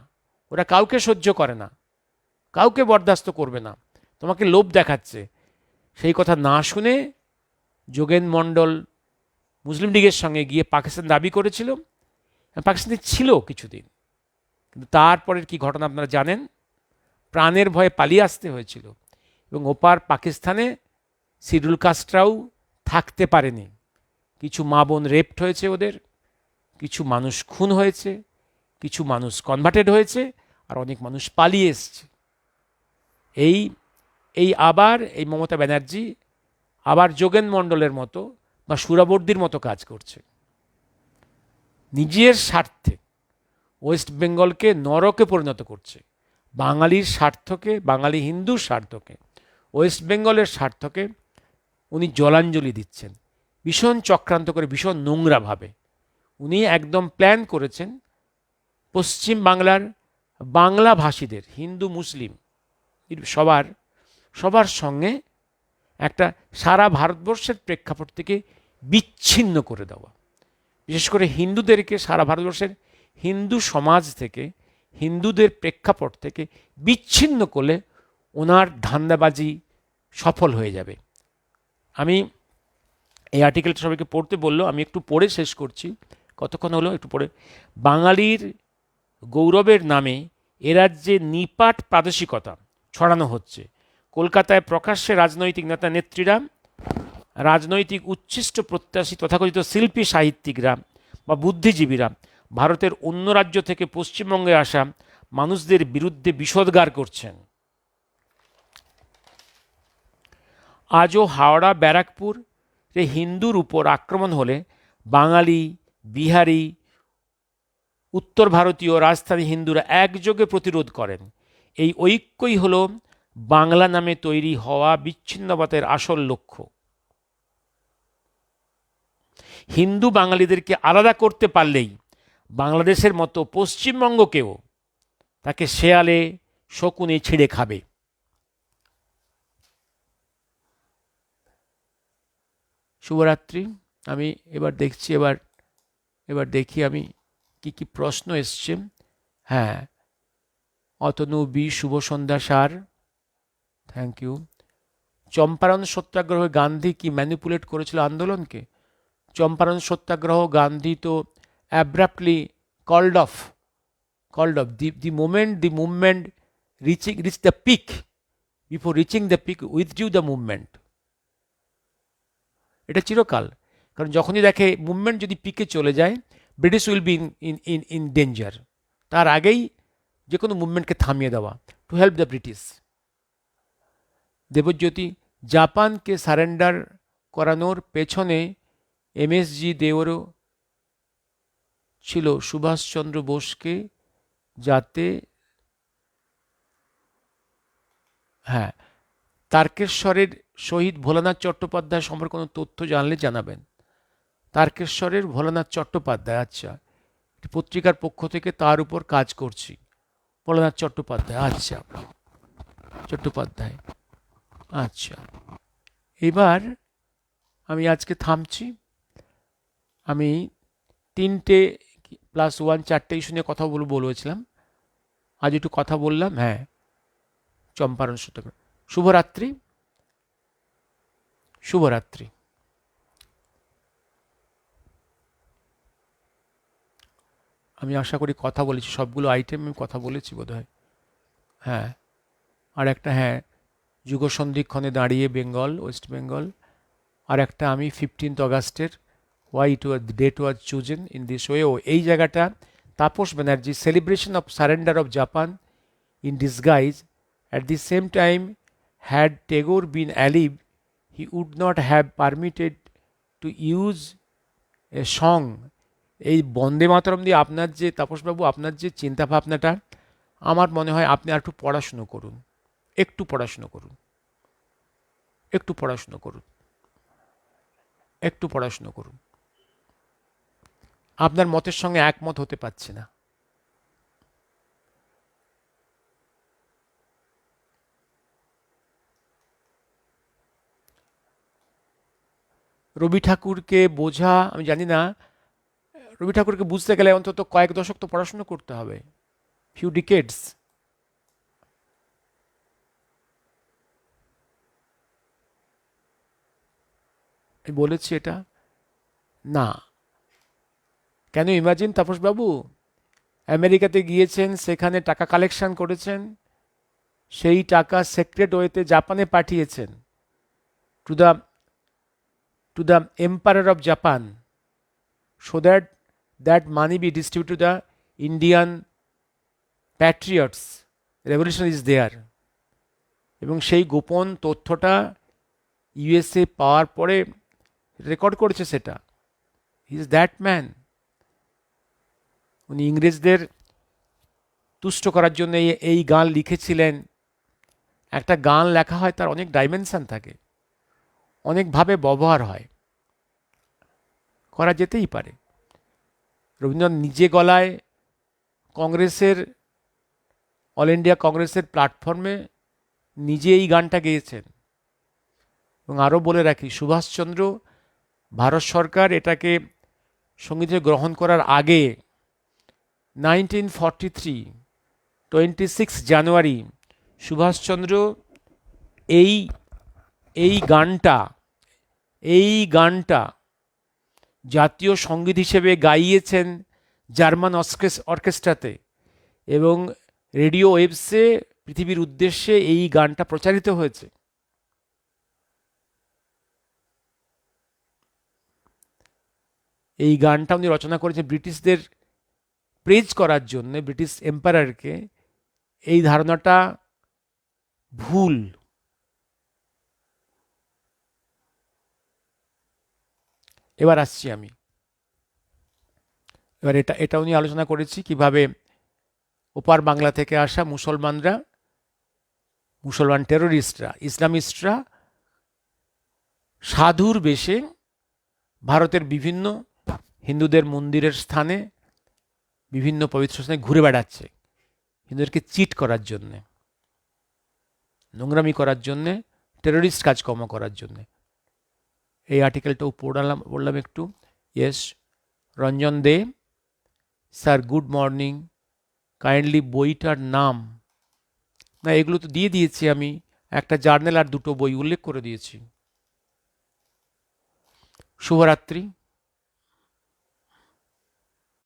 Speaker 1: ওরা কাউকে সহ্য করে না, কাউকে বরদাস্ত করবে না, তোমাকে লোভ দেখাচ্ছে। সেই কথা না শুনে যোগেন মণ্ডল মুসলিম লীগের সঙ্গে গিয়ে পাকিস্তান দাবি করেছিল, পাকিস্তানে ছিল কিছুদিন, কিন্তু তারপরের কি ঘটনা আপনারা জানেন। প্রাণের ভয়ে পালিয়ে আসতে হয়েছিল, এবং ওপার পাকিস্তানে শিডিউল কাস্টরাও থাকতে পারেনি। কিছু মা বোন রেপড হয়েছে ওদের, কিছু মানুষ খুন হয়েছে, কিছু মানুষ কনভার্টেড হয়েছে, আর অনেক মানুষ পালিয়ে এসছে। আবার এই মমতা ব্যানার্জি আবার যোগেন মণ্ডলের মতো বা সুরাবর্দির মতো কাজ করছে। নিজের স্বার্থে ওয়েস্ট বেঙ্গলকে নরকে পরিণত করছে। বাঙালির স্বার্থকে, বাঙালি হিন্দুর স্বার্থকে, ওয়েস্ট বেঙ্গলের স্বার্থকে উনি জলাঞ্জলি দিচ্ছেন ভীষণ চক্রান্ত করে, ভীষণ নোংরাভাবে। উনি একদম প্ল্যান করেছেন পশ্চিম বাংলার বাংলাভাষীদের, হিন্দু মুসলিম সবার সঙ্গে একটা সারা ভারতবর্ষের প্রেক্ষাপট থেকে বিচ্ছিন্ন করে দেওয়া। বিশেষ করে হিন্দুদেরকে সারা ভারতবর্ষের হিন্দু সমাজ থেকে, হিন্দুদের প্রেক্ষাপট থেকে বিচ্ছিন্ন করলে ওনার ধান্দাবাজি সফল হয়ে যাবে। আমি এই আর্টিকেলটা সবাইকে পড়তে বললো, আমি একটু পড়ে শেষ করছি, কতক্ষণ হলো একটু পড়ে। বাঙালির গৌরবের নামে এ রাজ্যে নিপাট প্রাদেশিকতা ছড়ানো হচ্ছে। কলকাতায় প্রকাশ্যে রাজনৈতিক নেতা নেত্রীরা, রাজনৈতিক উচ্ছিষ্ট প্রত্যাশী তথাকথিত শিল্পী সাহিত্যিকরা বা বুদ্ধিজীবীরা ভারতের অন্য রাজ্য থেকে পশ্চিমবঙ্গে আসা মানুষদের বিরুদ্ধে বিষোদ্গার করছেন। আজও হাওড়া ব্যারাকপুর হিন্দুর উপর আক্রমণ হলে বাঙালি, বিহারি, উত্তর ভারতীয়, রাজস্থানী হিন্দুরা একযোগে প্রতিরোধ করেন। এই ঐক্যই হল বাংলা নামে তৈরি হওয়া বিচ্ছিন্নতাবাদের আসল লক্ষ্য। হিন্দু বাঙালিদেরকে আলাদা করতে পারলেই বাংলাদেশের মতো পশ্চিমবঙ্গকেও তাকে শেয়ালে শকুনে ছিঁড়ে খাবে। শুভরাত্রি। আমি এবার দেখছি, এবার দেখি আমি কি প্রশ্ন এসছে। হ্যাঁ, অতনু বি, শুভ সন্ধ্যা স্যার, থ্যাংক ইউ। চম্পারণ সত্যাগ্রহে গান্ধী কি ম্যানিপুলেট করেছিল আন্দোলনকে? চম্পারণ সত্যাগ্রহ গান্ধী তো abruptly called off the moment the movement reached the peak, before reaching the peak withdrew the movement. এটা চিরকাল, কারণ যখনই দেখে মুভমেন্ট যদি পিকে চলে যায়, British will be in danger, তার আগেই যে কোনো মুভমেন্টকে থামিয়ে দেওয়া, to help the British. Debjyoti, জাপানকে সারেন্ডার করানোর পেছনে এমএসজি দেওরও ছিল সুভাষচন্দ্র বোসকে যাতে, হ্যাঁ, তারকেশ্বরের শহীদ ভোলানাথ চট্টোপাধ্যায় সম্পর্কে কোনো তথ্য জানলে জানাবেন। তারকেশ্বরের ভোলানাথ চট্টোপাধ্যায়, আচ্ছা, পত্রিকার পক্ষ থেকে তার উপর কাজ করছি। ভোলানাথ চট্টোপাধ্যায়, আচ্ছা, চট্টোপাধ্যায়, আচ্ছা। এবার আমি আজকে থামছি। আমি 3+1 4টে ইস্যু নিয়ে কথা বলেছিলাম, আজ একটু কথা বললাম। হ্যাঁ, চম্পারণ সত্যাগ্রহ। শুভরাত্রি, শুভরাত্রি। আমি আশা করি কথা বলেছি, সবগুলো আইটেম আমি কথা বলেছি বোধহয়। হ্যাঁ, আর একটা, হ্যাঁ, যুগসন্ধিক্ষণে দাঁড়িয়ে বেঙ্গল, ওয়েস্ট বেঙ্গল। আর একটা আমি 15th অগাস্টের why it was date was chosen in this way. ও এই জায়গাটা Tapas Banerjee, celebration of surrender of Japan in disguise, at the same time had Tagore been alive he would not have permitted to use a song. এই বন্দে মাতরম দিয়ে আপনার যে, তাপসবাবু, আপনার যে চিন্তাভাবনাটা, আমার মনে হয় আপনি আর একটু পড়াশুনো করুন, একটু পড়াশুনো করুন, একটু পড়াশুনো করুন, একটু পড়াশুনো করুন। আপনার মতের সঙ্গে একমত হতে পারছি না। রবি ঠাকুরকে বোঝা, আমি জানি না, রবি ঠাকুরকে বুঝতে গেলে অন্তত কয়েক দশক তো পড়াশুনো করতে হবে, ফিউ ডিকেডস। বলেছি এটা না কেন? ইমাজিন, তাপসবাবু আমেরিকাতে গিয়েছেন, সেখানে টাকা কালেকশন করেছেন, সেই টাকা সেক্রেট ওয়েতে জাপানে পাঠিয়েছেন, to the empire of Japan, so that money be distributed to the Indian patriots. Revolution is there. এবং সেই গোপন তথ্যটা ইউএসএ পাওয়ার পরে রেকর্ড করেছে সেটা। He is that man. উনি ইংরেজদের তুষ্ট করার জন্য এই গান লিখেছিলেন। একটা গান লেখা হয়, তার অনেক ডাইমেনশন থাকে, অনেকভাবে ব্যবহার হয়, করা যেতেই পারে। রবীন্দ্রনাথ নিজে গলায় কংগ্রেসের, অল ইন্ডিয়া কংগ্রেসের প্ল্যাটফর্মে নিজে এই গানটা গেয়েছেন। এবং আরও বলে রাখি, সুভাষচন্দ্র, ভারত সরকার এটাকে সঙ্গীতে গ্রহণ করার আগে 1943 26 জানুয়ারি সুভাষচন্দ্র এই এই গানটা এই গানটা জাতীয় সঙ্গীত হিসেবে গাইয়েছেন জার্মান অর্কেস্ট্রাতে, এবং রেডিও ওয়েভসে পৃথিবীর উদ্দেশ্যে এই গানটা প্রচারিত হয়েছে। এই গানটা উনি রচনা করেছেন ব্রিটিশদের প্রেজ করার জন্য, ব্রিটিশ এম্পায়ারকে। এই ধারণাটা ভুল। এবার আসছি আমি, এবার এটা উনি আলোচনা করেছি কিভাবে ওপার বাংলা থেকে আসা মুসলমান টেরোরিস্টরা, ইসলামিস্টরা সাধুর বেশে ভারতের বিভিন্ন হিন্দুদের মন্দিরের স্থানে, বিভিন্ন পবিত্র স্থানে ঘুরে বেড়াচ্ছে হিন্দুদেরকে চিট করার জন্যে, নোংরামি করার জন্যে, টেরোরিস্ট কাজকর্ম করার জন্যে। এই আর্টিকেলটাও পড়লাম একটু। ইয়েস, রঞ্জন দে স্যার, গুড মর্নিং, কাইন্ডলি বইটার নাম? না, এগুলো তো দিয়ে দিয়েছি আমি, একটা জার্নাল আর দুটো বই উল্লেখ করে দিয়েছি। শুভরাত্রি।